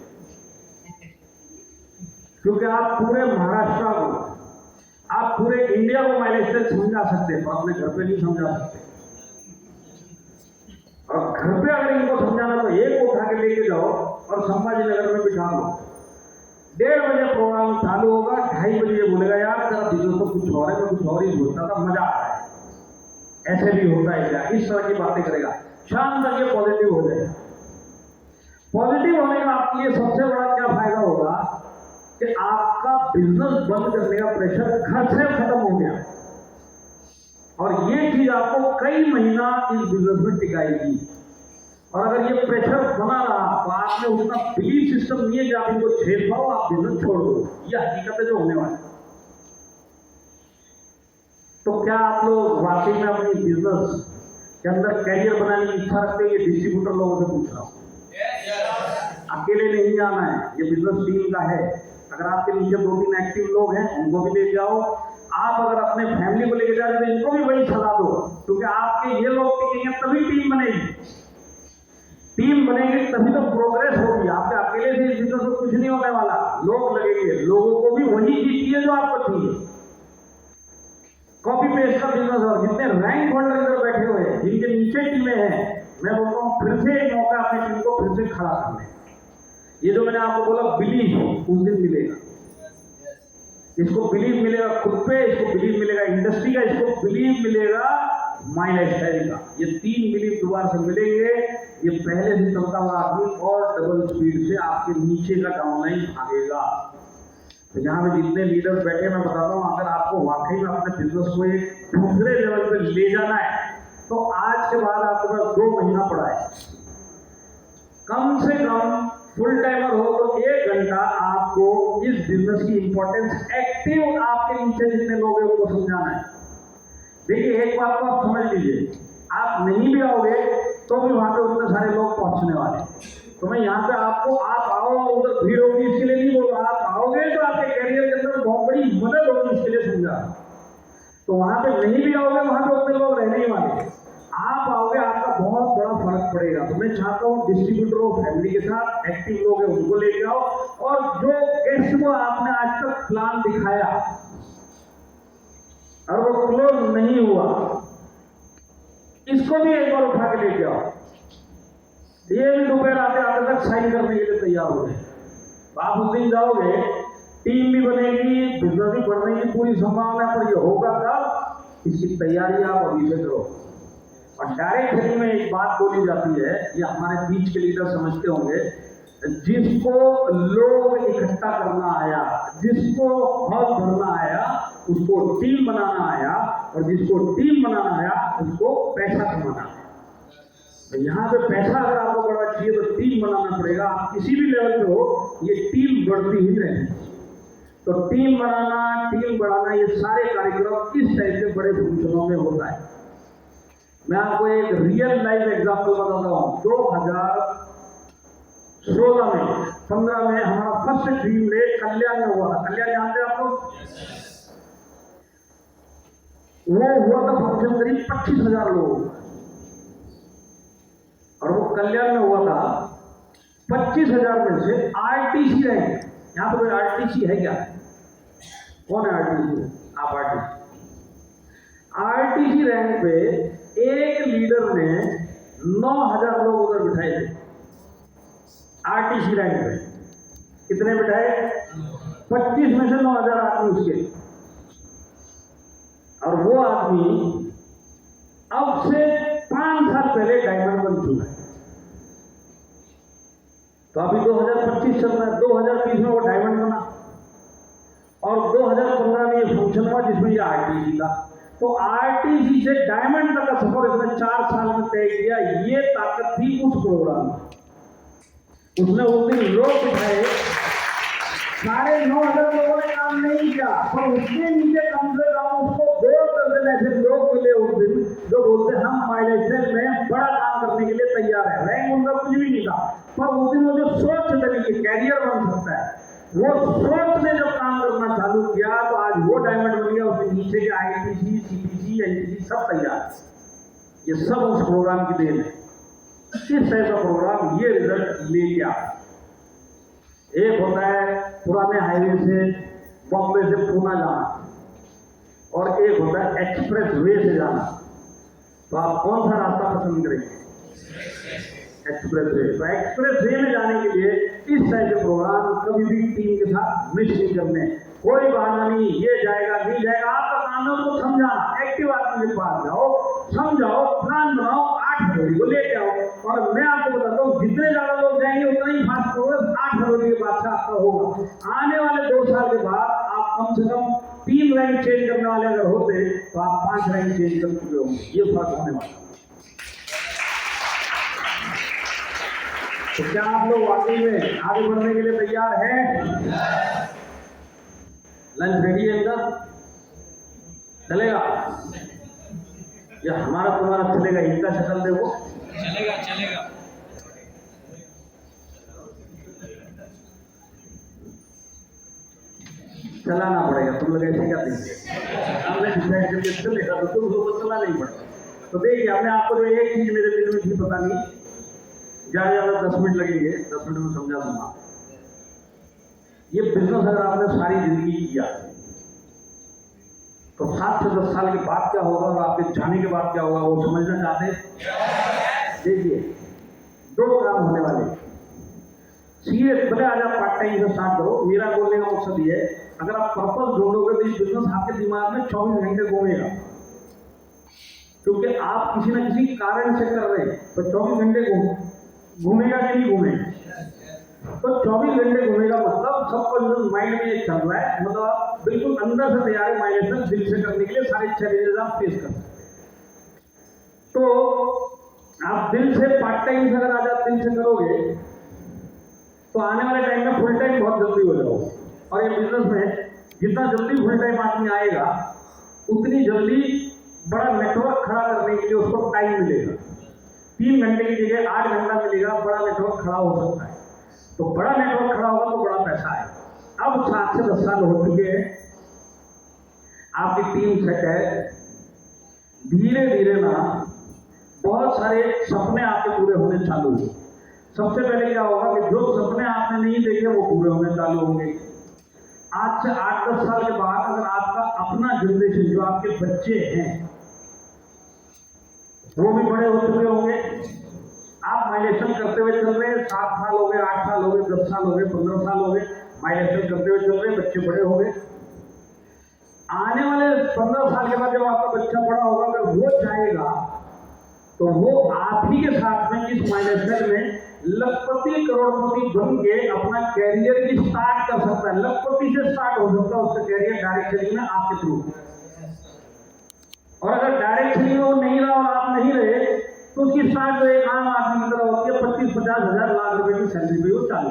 क्योंकि आप पूरे महाराष्ट्र को, आप पूरे इंडिया को माइलेस्टल समझा सकते हैं, पर अपने घर पे नहीं समझा सकते। और घर पे अगर इनको समझाना तो एक को उठा के लेके जाओ और संभाजी नगर में बिठा दो। 1:30 बजे प्रोग्राम चालू होगा, 2:30 बजे बोलेगा यार तेरा बिजनेस तो कुछ और है, मैं कुछ और ही सोचता था, मजा आ रहा है, ऐसे भी होता है क्या, इस तरह की बातें करेगा। शाम तक ये पॉजिटिव हो जाएगा। पॉजिटिव होने का आपके लिए सबसे बड़ा क्या फायदा होगा कि आपका बिजनेस बंद करने का प्रेशर घर से खत्म हो गया, और ये चीज आपको कई महीना इस बिजनेस में टिकाएगी। और अगर ये प्रेशर बना रहा तो आपने उतना बिलीफ सिस्टम नहीं है कि आप इनको झेल पाओ, आप बिजनेस छोड़ दो। ये हकीकत है जो होने वाली। तो क्या आप लोग वाकई में अपनी बिजनेस के अंदर कैरियर बनाने की इच्छा रखते हैं? ये डिस्ट्रीब्यूटर लोगों से पूछ रहा हूं। अकेले नहीं जाना है, ये बिजनेस टीम का है। अगर आपके नीचे 2-3 एक्टिव लोग हैं, उनको भी ले जाओ। आप अगर अपने फैमिली को लेके जा रहे हैं तो इनको भी वही सलाह दो, क्योंकि आपके ये लोग टिकेंगे तभी टीम बनेगी। टीम बनेगी तभी तो प्रोग्रेस होगी। आपके अकेले से इस बिजनेस में कुछ नहीं होने वाला। लोग लगेंगे, लोगों को भी वही चीज चाहिए जो आपको चाहिए। कॉपी पेस्ट का बिजनेस। और जितने रैंक होल्डर इधर बैठे हुए हैं, जिनके नीचे टीमें हैं, मैं बोलता हूँ फिर से एक मौका अपनी टीम को फिर से खड़ा करने। ये जो मैंने आपको बोला बिलीव, उस दिन मिलेगा। इसको बिलीव मिलेगा खुद पे, इसको बिलीव मिलेगा इंडस्ट्री का, इसको बिलीव मिलेगा माइलेस्टाइल का। ये 3 बिलीव दोबारा से मिलेंगे। ये पहले से चलता हुआ आदमी और डबल स्पीड से आपके नीचे का डाउनलाइन भागेगा। तो यहाँ पे जितने लीडर्स बैठे, मैं बताता हूँ, अगर आपको वाकई में अपने बिजनेस को एक दूसरे लेवल पे ले जाना है तो आज के बाद आपके पास 2 महीना पड़ा है। कम से कम फुल टाइमर हो तो 1 घंटा आपको इस बिजनेस की इंपॉर्टेंस एक्टिव आपके नीचे जितने लोग हैं उनको समझाना है। देखिए एक बात को आप समझ लीजिए, आप नहीं भी आओगे तो भी वहां पे उतने सारे लोग पहुंचने वाले। तो मैं यहाँ पे आपको, आप आओ और उधर भीड़ होगी इसके लिए नहीं बोल रहा। आप आओगे तो आपके कैरियर के अंदर बहुत बड़ी मदद होगी, इसके लिए समझा। तो वहां पे नहीं भी आओगे, वहां पे उतने लोग रहने ही वाले। आप आओगे, आपका बहुत बड़ा फर्क पड़ेगा। तो मैं चाहता हूँ डिस्ट्रीब्यूटरों, फैमिली के साथ एक्टिव लोग हैं उनको लेके आओ, और जो गेस्ट को आपने आज तक प्लान दिखाया और वो क्लोज नहीं हुआ, इसको भी एक बार उठा के लेके आओ। ये भी दोपहर आते आते तक साइन करने के लिए तैयार हो गए। आप उस दिन जाओगे, टीम भी बनेगी, बिजनेस भी बढ़ने की पूरी संभावना, पर ये होगा कब, इसकी तैयारी आप अभी से करो। और डायरेक्ट सेलिंग में एक बात बोली जाती है, ये हमारे बीच के लीडर समझते होंगे, जिसको लोग इकट्ठा करना आया, जिसको हॉल भरना आया, उसको टीम बनाना आया, और जिसको टीम बनाना आया उसको पैसा कमाना आया। तो यहाँ पे पैसा अगर आपको बढ़ना चाहिए तो टीम बनाना पड़ेगा। आप किसी भी लेवल पे हो, ये टीम बढ़ती ही रहेगी। तो टीम बनाना, टीम बढ़ाना, ये सारे कार्यक्रम इस टाइप के बड़े फंक्शनों में होता है। मैं आपको एक रियल लाइफ एग्जाम्पल बताता हूँ। 2016 में 15 में हमारा फर्स्ट ड्रीम डे कल्याण में हुआ था। कल्याण जानते हैं आप लोग? वो हुआ था फंक्शन करीब 25,000 लोग, और वो कल्याण में हुआ था। 25,000 में से आरटीसी रैंक, यहाँ पर कोई आरटीसी है क्या? कौन है आरटीसी? आप आरटीसी रैंक पे एक लीडर ने 9,000 लोग उधर बिठाए थे। आरटीसी रैंक पे कितने बिठाए? 25 में से 9,000 आदमी उसके। और वो आदमी अब से 5 साल पहले डायमंड बन चुका है। तो अभी 2025 चल रहा है, 2030 में वो डायमंड बना, और 2015 में ये फंक्शन हुआ जिसमें ये आरटीसी था। तो आरटीसी से डायमंड तक का सफर इसने 4 साल में तय किया। ये ताकत थी उस प्रोग्राम में। उसने उस दिन लोग बिठाए 9,500 लोगों ने काम नहीं किया, पर उसके नीचे कम से कम उसको 2 दर्जन ऐसे लोग मिले उस दिन जो बोलते हम माइलेज में बड़ा काम करने के लिए तैयार है। रैंक उनका कुछ भी नहीं था, पर उस दिन वो जो सोच बनी कि कैरियर बन सकता है, वो सोच ने जब काम करना चालू किया तो आज वो डायमंड बन गया। उसके नीचे के ITC, CPC, NTC सब तैयार। ये सब उस प्रोग्राम की देन है। किस ऐसा प्रोग्राम ये रिजल्ट ले लिया। एक होता है पुराने हाईवे से बॉम्बे से पूना जाना, और एक होता है एक्सप्रेस वे से जाना। तो आप कौन सा रास्ता पसंद करेंगे? Express way. तो एक्सप्रेस वे में जाने के लिए इस तरह के प्रोग्राम कभी भी टीम के साथ मिस नहीं करने। कोई बहाना नहीं, ये जाएगा नहीं जाएगा, आपका काम है उसको समझाना। एक्टिव आदमी के पास जाओ, समझाओ, प्लान बनाओ, 8 फरवरी को लेके आओ। और मैं आपको बताता हूँ, जितने ज्यादा लोग जाएंगे उतना ही फास्ट प्रोग्रेस 8 फरवरी के बाद से आपका होगा। आने वाले 2 साल के बाद आप कम से कम 3 रैंक चेंज करने वाले अगर होते तो आप 5 रैंक चेंज कर चुके होंगे। ये फर्क होने वाला। तो क्या आप लोग वाकई में आगे बढ़ने के लिए तैयार हैं? लंच रेडी है इनका? चलेगा या हमारा तुम्हारा चलेगा? इनका शक्ल देखो। चलेगा चलेगा। चलाना पड़ेगा। तुम लोग ऐसे क्या देंगे? हमने डिसाइड करके चलेगा तो तुम लोगों को चलाना ही पड़ेगा। तो देखिए, हमने आपको जो एक चीज मेरे दिल में थी, पता नहीं ज्यादा 10 मिनट लगेंगे, 10 मिनट में समझा दूंगा। ये बिजनेस अगर आपने सारी जिंदगी किया तो 7 से 10 साल के बाद क्या होगा और आपके जाने के बाद क्या होगा, वो समझना चाहते हैं? देखिए, 2 काम होने वाले। सीधे भले आज आप पार्ट टाइम से स्टार्ट करो। मेरा बोलने का मकसद ये है, अगर आप पर्पस ढूंढोगे तो इस बिजनेस आपके दिमाग में 24 घंटे घूमेगा, क्योंकि आप किसी न किसी कारण से कर रहे हैं। तो 24 घंटे घूमेगा कि नहीं घूमेगा? तो 24 घंटे घूमेगा, मतलब सबको माइंड में ये चल रहा है, मतलब आप बिल्कुल अंदर से तैयार है माइलेशन दिल से करने के लिए सारे चैलेंजेस आप फेस कर सकते हैं। तो आप दिल से पार्ट टाइम से अगर आज आप दिल से करोगे तो आने वाले टाइम में फुल टाइम बहुत जल्दी हो जाओगे। और ये बिजनेस में जितना जल्दी फुल टाइम आदमी आएगा उतनी जल्दी बड़ा नेटवर्क खड़ा करने के लिए उसको टाइम मिलेगा। 3 घंटे की जगह 8 घंटा मिलेगा, बड़ा नेटवर्क खड़ा हो सकता है। तो बड़ा नेटवर्क खड़ा होगा तो बड़ा पैसा है। अब 7 से 10 साल हो चुके हैं, आपकी टीम सेट है, धीरे धीरे ना बहुत सारे सपने आपके पूरे होने चालू हुए। सबसे पहले क्या होगा कि जो सपने आपने नहीं देखे वो पूरे होने चालू होंगे। आज से 8-10 साल के बाद अगर आपका अपना जनरेशन, जो आपके बच्चे हैं, वो भी बड़े हो चुके होंगे, आप माइलेशन करते हुए चल रहे हैं, 7 साल हो गए, 8 साल हो गए, 10 साल हो गए, 15 साल हो गए, माइलेशन करते हुए चल रहे हैं, बच्चे बड़े हो गए। आने वाले 15 साल के बाद जब आपका बच्चा बड़ा होगा, अगर वो चाहेगा तो वो आप ही के साथ में इस माइलेशन में लखपति करोड़पति बन के अपना कैरियर की स्टार्ट कर सकता है। लखपति से स्टार्ट हो सकता है उसका कैरियर डायरेक्ट सेलिंग में आपके थ्रू। और अगर डायरेक्ट सेलिंग वो नहीं रहा और आप नहीं रहे तो उसकी स्टार्ट जो एक आम आदमी की तरह होती है, 25-50 हजार लाख रुपए की सैलरी पे वो चालू।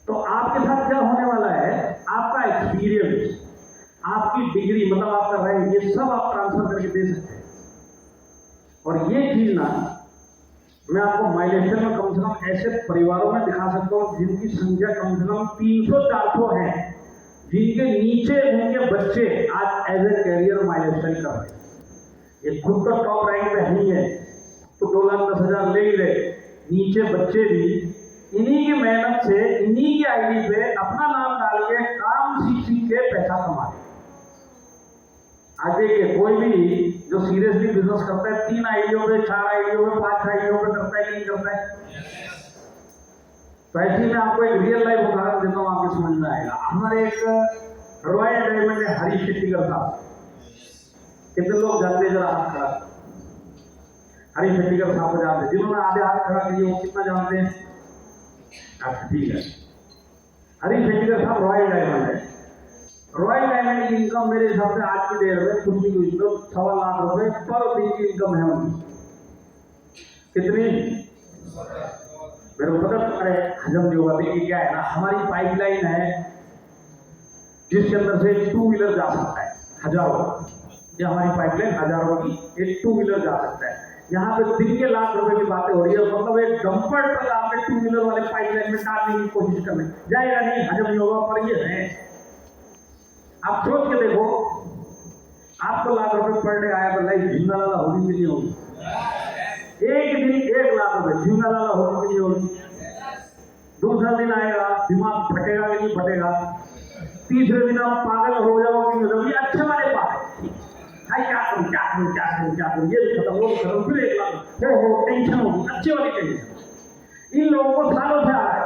तो आपके साथ क्या होने वाला है, आपका एक्सपीरियंस, आपकी डिग्री, मतलब आपका रैंक, ये सब आप ट्रांसफर करके दे सकते हैं। और ये चीज ना मैं आपको माइलेशन में कम से कम ऐसे परिवारों में दिखा सकता हूँ जिनकी संख्या कम से कम 300-400 है, जिनके नीचे उनके बच्चे आज एज ए कैरियर माइलेशन कर रहे हैं। ये खुद तो टॉप रैंक में नहीं है तो 2,10,000 ले ही रहे, नीचे बच्चे भी इन्हीं की मेहनत से, इन्हीं की आईडी पे अपना नाम डाल के काम सीख के पैसा कमा रहे। आज देखिए, कोई भी जो सीरियसली बिजनेस करता है 3 आईडियों पे, 4 आईडियों पे, 5 आईडियों पे करता है कि नहीं करता है? तो ऐसे ही मैं आपको एक रियल लाइफ उदाहरण देता हूँ, आपको समझ में आएगा। हमारे एक रॉयल डायमंड है, हरीश शेट्टीकर साहब। कितने लोग जानते हैं? जरा हाथ खड़ा। हरीश शेट्टीकर साहब को जानते हैं? जिन्होंने आधे हाथ खड़ा किए वो कितना जानते हैं? अच्छा, ठीक है। हरीश शेट्टीकर साहब रॉयल डायमंड है। रॉयल डायमंड की इनकम मेरे हिसाब से आज की डेट में कुछ भी कुछ तो 1.25 लाख रुपए पर दिन की इनकम है उनकी। कितनी? मेरे को पता अरे हजम नहीं होगा। देखिए क्या है ना, हमारी पाइपलाइन है जिसके अंदर से 2 व्हीलर जा सकता है, हजारों। ये हमारी पाइपलाइन हजारों की, एक 2 व्हीलर जा सकता है। यहाँ पे दिन के लाख रुपए की बातें हो रही है। मतलब एक डंपर ट्रक आपके 2 व्हीलर वाले पाइपलाइन में डालने की कोशिश करने जाएगा नहीं, हजम नहीं होगा। पर ये है, आप सोच के देखो, आपको लाख रुपए पर डे आया तो लाइफ झिंगा लाला होगी कि नहीं होगी? एक दिन 1 लाख रुपए झिंगा लाला होगी कि नहीं होगी? दूसरा दिन आएगा, दिमाग फटेगा कि नहीं फटेगा? तीसरे दिन आप पागल हो जाओगे कि नहीं होगी? अच्छे वाले पास भाई क्या करूं क्या करूं क्या करूं क्या करूं, ये खत्म वो खत्म, फिर 1 लाख हो टेंशन होगी, अच्छी वाली टेंशन। इन लोगों को सालों से आ रहा है,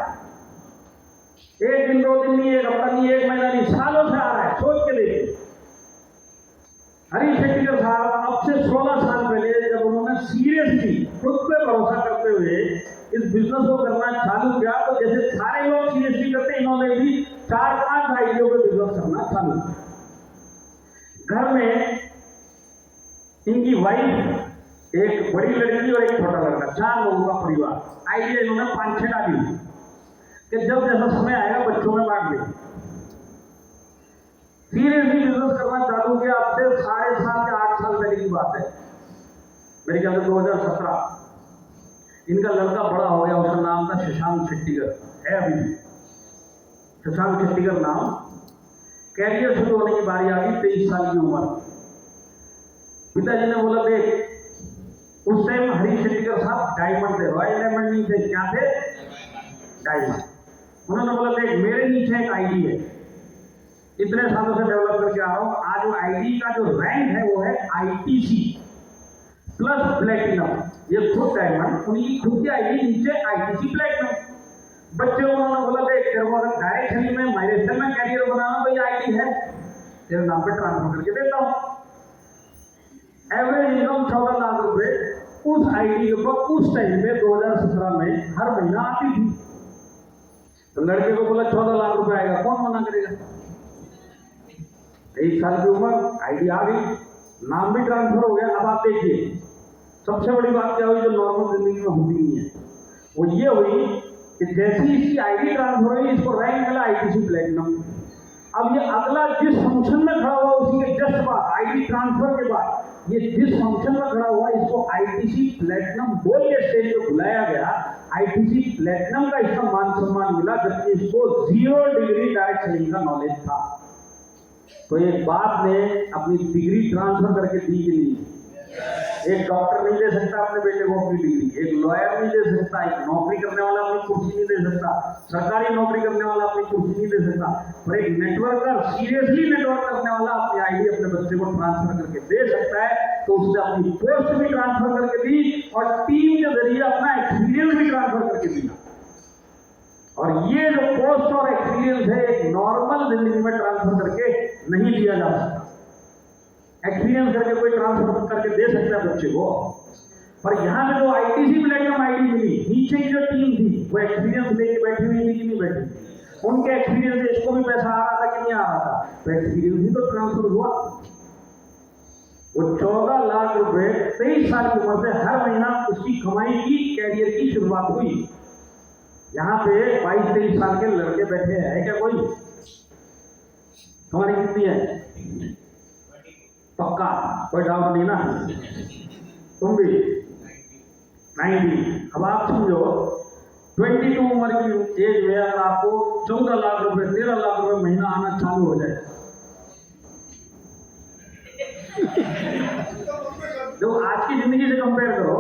1 दिन 2 दिन नहीं, 1 हफ्ता नहीं, 1 महीना नहीं, सालों से आ रहा है। सोच के देखिए, हरीश शेट्टी साहब अब से 16 साल पहले जब उन्होंने सीरियसली खुद पे भरोसा करते हुए इस बिजनेस को करना चालू किया, तो जैसे सारे लोग सीरियसली करते, इन्होंने भी 4-5 आइडियों पे बिजनेस करना चालू किया। घर में इनकी वाइफ, एक बड़ी लड़की और एक छोटा लड़का, 4 लोगों का परिवार। आइडिया इन्होंने 5-6 डाली कि जब जैसा समय आएगा बच्चों में बांट देंगे। सीरियसली बिजनेस करना चालू किया। अब से 7.5 से 8 साल पहले की बात है, मेरे ख्याल से 2017। इनका लड़का बड़ा हो गया, उसका नाम था शशांक शेट्टीगर, है अभी भी शशांक शेट्टीगर नाम। कैरियर शुरू होने की बारी आ गई, 23 साल की उम्र। पिताजी ने बोला देख, उस टाइम हरीश शेट्टीगर साहब डायमंड थे, रॉयल डायमंड नहीं थे, क्या थे? डायमंड। उन्होंने बोला देख, मेरे नीचे एक आईडी है, इतने सालों से डेवलप करके आ रहा हूं। आज वो आईडी का जो रैंक है वो है ITC प्लस प्लेटिनम। ये खुद डायमंड, उनकी खुद की आईडी नीचे ITC प्लेटिनम। बच्चे को उन्होंने बोला देख, तेरे को अगर डायरेक्टली में माइग्रेशन में कैरियर बनाना तो ये आईडी है, तेरे नाम पे ट्रांसफर करके देता हूं। एवरेज इनकम 14 लाख रुपए उस आईडी के ऊपर उस टाइम में 2017 में हर महीना आती थी। तो लड़के को बोला 14 लाख रुपए आएगा, कौन मना करेगा? 1 साल की उम्र, आईडी आ गई, नाम भी ट्रांसफर हो गया। अब आप देखिए, सबसे बड़ी बात क्या हुई जो नॉर्मल जिंदगी में होती नहीं है, वो ये हुई कि जैसी इसकी आईडी ट्रांसफर हुई, इसको रैंक मिला ITC प्लेटिनम। अब ये अगला जिस फंक्शन में खड़ा हुआ उसी के जस्ट बाद, आईडी ट्रांसफर के बाद, ये जिस फंक्शन में खड़ा हुआ इसको ITC प्लेटिनम बोल के स्टेज पे बुलाया गया। ITC प्लेटिनम का इसका मान सम्मान मिला, जबकि इसको 0 डिग्री डायरेक्ट सेलिंग का नॉलेज था। तो एक बाप ने अपनी डिग्री ट्रांसफर करके दी कि नहीं? एक डॉक्टर नहीं दे सकता अपने बेटे को अपनी डिग्री, एक लॉयर नहीं दे सकता, एक नौकरी करने वाला अपनी कुर्सी नहीं दे सकता, सरकारी नौकरी करने वाला अपनी कुर्सी नहीं दे सकता, पर एक नेटवर्कर, सीरियसली नेटवर्क करने वाला अपनी आईडी अपने बच्चे को ट्रांसफर करके दे सकता है। तो उसने अपनी पोस्ट भी ट्रांसफर करके दी और टीम के जरिए अपना एक्सपीरियंस भी ट्रांसफर करके दिया। और ये जो पोस्ट और एक्सपीरियंस है, एक नॉर्मल जिंदगी में ट्रांसफर करके नहीं दिया जा सकता। एक्सपीरियंस करके कोई ट्रांसफर करके दे सकता है बच्चे को, पर यहाँ पे जो ITC प्लेटिनम आईडी मिली, नीचे की जो टीम थी वो एक्सपीरियंस लेके बैठी हुई थी कि नहीं बैठी थी? उनके एक्सपीरियंस से इसको भी पैसा आ रहा था कि नहीं आ रहा था? तो एक्सपीरियंस ही तो ट्रांसफर हुआ। वो 14 लाख रुपए 23 साल की उम्र से हर महीना उसकी कमाई की, कैरियर की शुरुआत हुई। यहाँ पे 22-23 साल के लड़के बैठे हैं क्या कोई? हमारी कितनी है? पक्का, कोई डाउट नहीं ना? तुम भी 90। अब आप समझो 22 उम्र की एज में अगर आपको 14 लाख रुपए 13 लाख रुपए महीना आना चालू हो जाए, जो आज की जिंदगी से कंपेयर करो,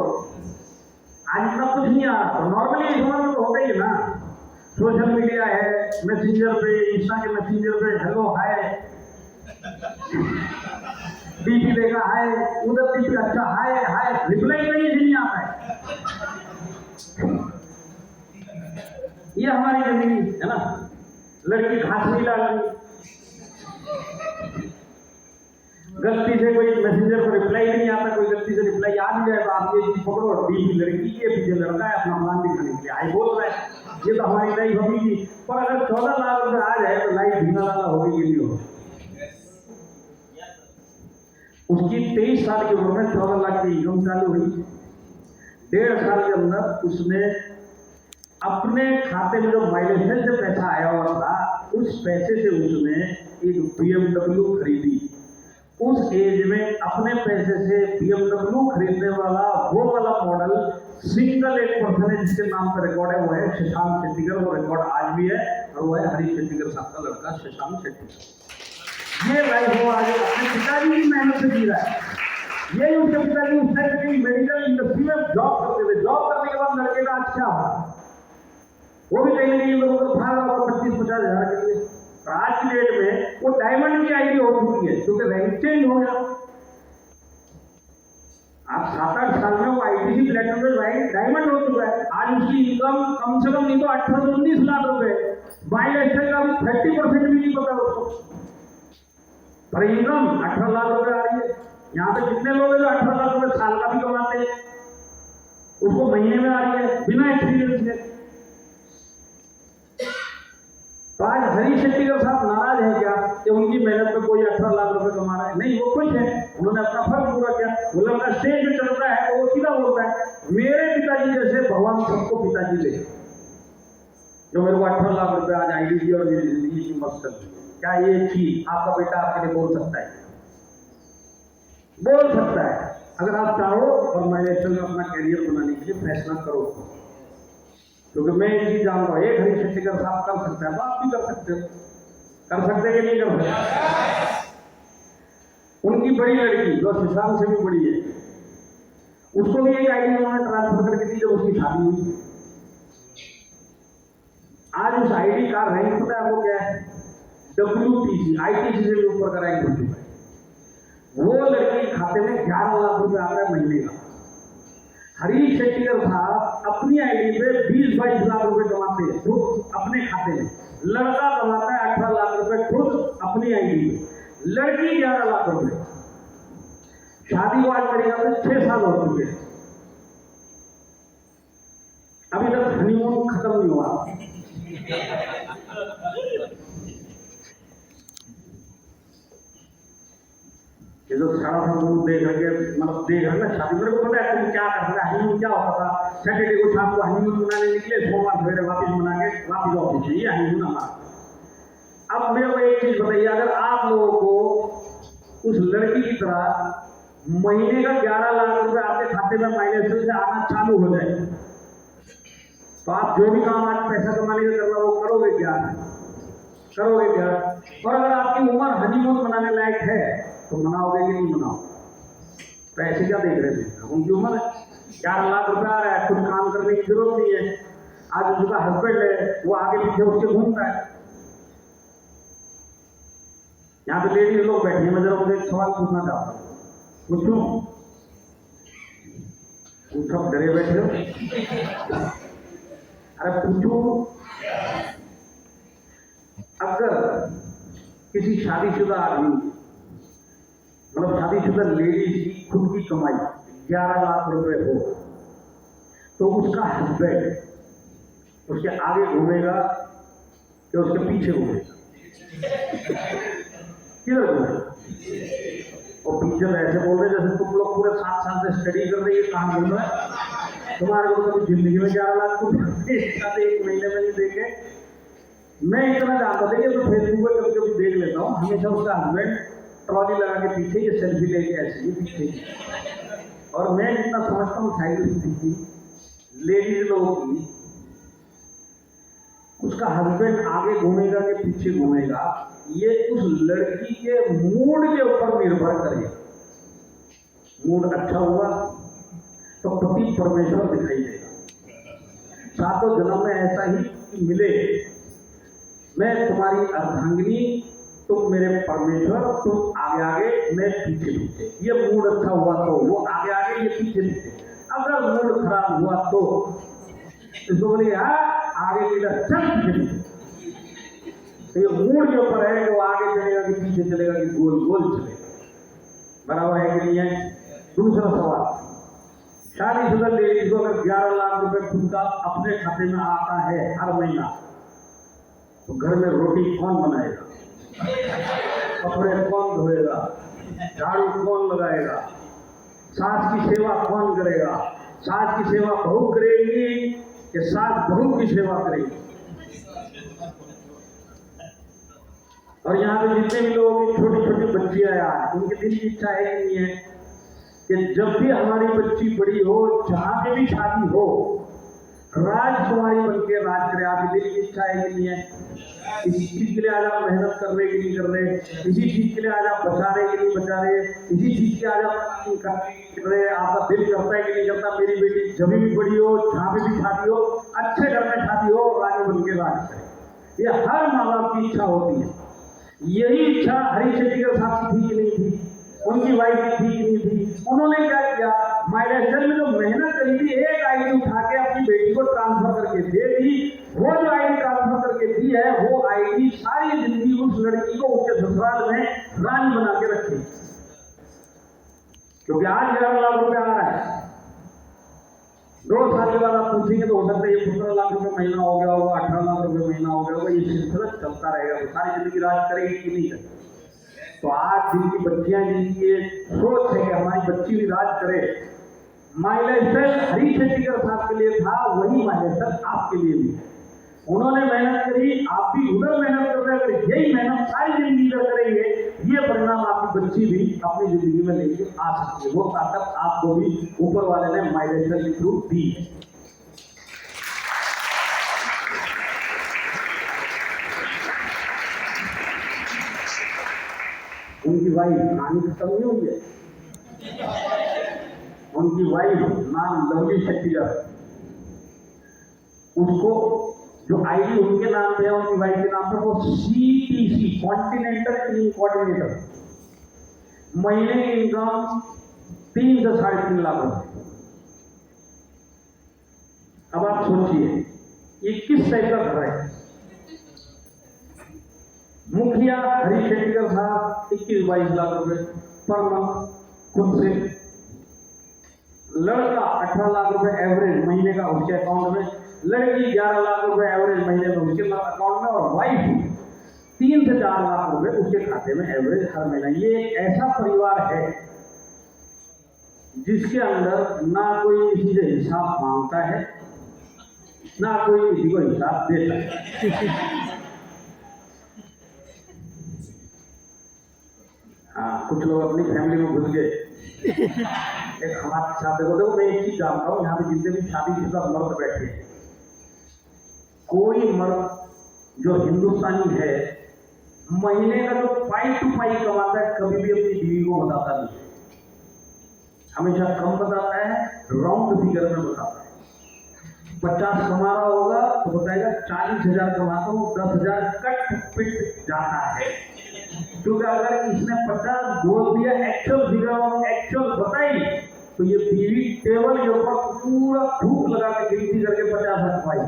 आज इतना कुछ नहीं आ रहा। नॉर्मली इस उम्र में तो होता ही है ना, सोशल मीडिया है, मैसेंजर पे, इंस्टा के मैसेंजर पे हेलो हाय, डीपी देखा हाय, उधर डीपी अच्छा हाय हाय, रिप्लाई नहीं आता है। ये हमारी जिंदगी है ना। लड़की घास नहीं डाल रही, गलती से कोई मैसेंजर को रिप्लाई नहीं आता, कोई गलती से रिप्लाई आ भी जाए तो आप ये चीज पकड़ो, डीपी लड़की के पीछे लड़का है अपना प्लान दिखाने के लिए आई बोल रहा है। ये तो हमारी लाइफ होगी। पर अगर 14 लाख रुपए आ जाए तो लाइफ धीमा वाला होगी कि नहीं होगी? उसकी 23 साल की उम्र में 14 लाख की इनकम चालू हुई। 1.5 साल के अंदर उसने अपने खाते में जो माइलेज से पैसा आया हुआ था, उस पैसे से उसने एक BMW खरीदी। उस एज में अपने पैसे से BMW खरीदने वाला वो वाला मॉडल सिंगल एक पर्सन है जिसके नाम पर रिकॉर्ड है, वो है शशांक शेट्टीकर। वो रिकॉर्ड आज भी है और वो है हरीश शेट्टीकर साहब का लड़का शशांक शेट्टीकर। ये लाइफ वो आज अपने पिताजी की मेहनत से जी रहा है। यही उसके पिताजी उस टाइम पे मेडिकल इंडस्ट्री में जॉब करते थे। जॉब करने के बाद लड़के का अच्छा हुआ, वो भी कहीं ना कहीं लोगों को भाग रहा 25-50 हजार के लिए। आज की डेट में वो डायमंड की आईडी हो चुकी है क्योंकि रैंक चेंज हो गया। आप 7-8 साल में वो आईटीसी प्लेटिनम में डायमंड हो चुका है। आज उसकी इनकम कम से कम नहीं तो 18 से 19 लाख रुपए। बाई लाइफ का भी 30% भी नहीं पता उसको, पर इनकम 18 लाख रुपए आ रही है। यहाँ पे कितने लोग हैं जो 18 लाख रुपए साल का भी कमाते हैं, उसको महीने में आ रही है बिना एक्सपीरियंस के। तो आज हरीश शेट्टीकर साहब नाराज है क्या कि उनकी मेहनत पे कोई 18 लाख रुपए कमा रहा है? नहीं, वो खुश है, उन्होंने अपना फर्ज पूरा किया। वो लड़का स्टेज में चलता है तो वो सीधा बोलता है मेरे पिताजी जैसे भगवान सबको पिताजी दे, जो मेरे को 18 लाख रुपए आज आईडी दी और मेरी जिंदगी की मकसद। क्या ये चीज आपका बेटा आपके लिए बोल सकता है? बोल सकता है। अगर आप चाहो और मैनेजर में अपना कैरियर बनाने के लिए फैसला करो, क्योंकि मैं एक चीज जानता हूँ, एक हरीश शेट्टीकर साहब कर सकता है तो आप भी कर सकते हो। कर सकते हैं कि नहीं कर सकते? उनकी बड़ी लड़की जो शशांक से भी बड़ी है, उसको भी एक आईडी उन्होंने ट्रांसफर करके दी जब उसकी शादी हुई। आज उस आईडी का रैंक पता है वो क्या है? WTC, ITC से भी ऊपर का रैंक हो चुका है। वो लड़की खाते में 11 लाख रुपए आता है महीने का। हरीश शेट्टीकर साहब अपनी आईडी पे 20-22 लाख रुपए कमाते हैं खुद अपने खाते में। लड़का कमाता है 18 लाख रुपए खुद अपनी आईडी पे, लड़की 11 लाख रुपए। शादी को आज मेरे ख्याल से 6 साल हो चुके हैं, अभी तक हनीमून खत्म नहीं हुआ। ये जो सारा सब देख रहे मतलब देख रहे ना शादी, मेरे को पता है तुम क्या कर रहे। हनीमून क्या होता था? सैटरडे को शाम को हनीमून मनाने निकले, सोमवार सवेरे वापस मना के वापस ऑफिस। ये हनीमून हमारा। अब मेरे को एक चीज बताइए, अगर आप लोगों को उस लड़की की तरह महीने का 11 लाख रुपए आपके खाते में माइलेज से आना चालू हो जाए तो आप जो भी काम आज पैसा कमाने का करना वो करोगे क्या? करोगे क्या? और अगर आपकी उम्र हनीमून मनाने लायक है तो मनाओगे कि नहीं मनाओ? पैसे क्या देख रहे थे? उनकी उम्र 11 लाख रुपए आ रहा है, कुछ काम करने की जरूरत नहीं है। आज उसका हस्बैंड है, वो आगे पीछे उसके घूमता है। यहाँ पे लेडीज लोग बैठे हैं, मैं जरा मुझे एक सवाल पूछना चाहता हूँ। पूछूं? सब डरे बैठे हो। अरे पूछूं, अगर किसी शादीशुदा आदमी मतलब शादीशुदा लेडीज की खुद की कमाई 11 लाख रुपए हो तो उसका हस्बैंड उसके आगे घूमेगा या उसके पीछे घूमेगा? किधर घूमेगा? और पीछे ऐसे बोल रहे जैसे तुम लोग पूरे 7 साल से स्टडी कर रहे, कहाँ घूम रहे हैं? तुम्हारे को कभी जिंदगी में 11 लाख तुम एक महीने में नहीं देंगे। मैं इतना जानता था कि तो फेसबुक पे कभी कभी देख लेता हूँ, हमेशा उसका हस्बैंड ट्रॉली लगा के पीछे ये सेल्फी लेके ऐसे ही पीछे। और मैं जितना समझता हूँ साइड लेडीज लोगों की, उसका हस्बैंड आगे घूमेगा कि पीछे घूमेगा ये उस लड़की के मूड के ऊपर निर्भर करेगा। मूड अच्छा हुआ तो पति परमेश्वर दिखाई देगा। सातों जन्म में ऐसा ही मिले, मैं तुम्हारी अर्धांगिनी, तुम मेरे परमेश्वर, तुम आगे आगे मैं पीछे पीछे। ये मूड अच्छा हुआ तो वो आगे आगे, ये पीछे पीछे। अगर मूड खराब हुआ तो इसको बोलिए आगे की चल पीछे। तो ये मूड के ऊपर है कि वो आगे चलेगा कि पीछे चलेगा कि गोल गोल चलेगा। बराबर है कि नहीं है? दूसरा सवाल, शादीशुदा लेडीज को अगर 11 लाख रुपए खुद का अपने खाते में आता है हर महीना तो घर में रोटी कौन बनाएगा? कपड़े कौन धोएगा? झाड़ू कौन लगाएगा? सास की सेवा कौन करेगा? सास की सेवा बहू करेगी कि सास बहू की सेवा करेगी। और यहाँ पे जितने भी लोगों की छोटी छोटी बच्चियां यार, उनके दिल की इच्छा है कि नहीं है कि जब भी हमारी बच्ची बड़ी हो, जहां पे भी शादी हो, राजकुमारी बन के राज करे। आपकी दिल की इच्छा है कि नहीं है? इसी चीज के लिए आज आप मेहनत कर रहे कि नहीं कर रहे? इसी चीज के लिए आज आप बचा रहे कि नहीं बचा रहे? इसी चीज के आज आप कर रहे? आपका दिल करता है कि नहीं करता मेरी बेटी जब भी बड़ी हो, जहां पे भी शादी हो, अच्छे घर में शादी हो, रानी बन के राज करे। ये हर माँ बाप की इच्छा होती है। यही इच्छा हरीश शेट्टी साहब की थी कि नहीं थी? उनकी वाइफ की थी कि नहीं थी? उन्होंने क्या किया, माइलेस्टर में जो मेहनत करी थी, एक आईडी उठा के अपनी बेटी को ट्रांसफर करके दे दी। वो जो आईडी ट्रांसफर करके दी है, वो आईडी सारी जिंदगी उस लड़की को उसके ससुराल में रानी बना के रखी। क्योंकि आज 11 लाख रुपए आ रहा है, 2 साल के बाद आप पूछेंगे तो हो सकता है ये 15 लाख रुपए महीना हो गया होगा, 18 लाख रुपए महीना हो गया होगा। ये सिलसिला चलता रहेगा, तो सारी जिंदगी राज करेगी कि नहीं करेगी? तो आज जिनकी बच्चियां, जिनकी ये सोच है कि हमारी बच्ची भी राज करे, माइलेस्टर हरीश शेट्टी साहब के लिए था, वही माइलेस्टर आपके लिए भी है। उन्होंने मेहनत करी, आप भी उधर मेहनत कर रहे। अगर यही मेहनत सारी जिंदगी इधर करेंगे, ये परिणाम आपकी बच्ची भी अपनी जिंदगी में लेके आ सकती है। वो ताकत आपको भी ऊपर वाले ने माइलेस्टर के थ्रू दी है। उनकी वाइफ कहानी खत्म नहीं हुई है। उनकी वाइफ नाम लवली शेट्टी, उसको जो आईडी उनके नाम पे है, उनकी वाइफ के नाम पर, वो CTC कॉन्टिनेंटल टीम कोऑर्डिनेटर, महीने की इनकम 3 से 3.5 लाख रुपए। अब आप सोचिए ये किस टाइप का घर है। मुखिया हरीश शेट्टी साहब 21-22 लाख रुपए पर मंथ खुद से, लड़का 18 लाख रुपए एवरेज महीने का उसके अकाउंट में, लड़की 11 लाख रुपए एवरेज महीने में उसके अकाउंट में, और वाइफ 3 से 4 लाख रुपए उसके खाते में एवरेज हर महीना। ये एक ऐसा परिवार है जिसके अंदर ना कोई किसी से हिसाब मांगता है, ना कोई किसी को हिसाब देता है। हाँ, कुछ लोग अपनी फैमिली में घुस गए। एक हमारे साथ देखो, मैं एक चीज जानता हूँ, यहाँ पे जितने भी शादीशुदा मर्द बैठे हैं, कोई मर्द जो हिंदुस्तानी है, महीने का जो 5 to 5 कमाता है, कभी भी अपनी बीवी को बताता नहीं है। हमेशा कम बताता है, राउंड फिगर में बताता है। 50 कमा रहा होगा तो बताएगा 40,000 कमाता हूँ, 10,000 कट पिट जाता है। क्योंकि अगर इसने 50 बोल दिया, एक्चुअल फिगर और एक्चुअल बताई, तो ये बीवी टेबल के ऊपर पूरा धूप लगा के गिनती करके 50 रखवाई,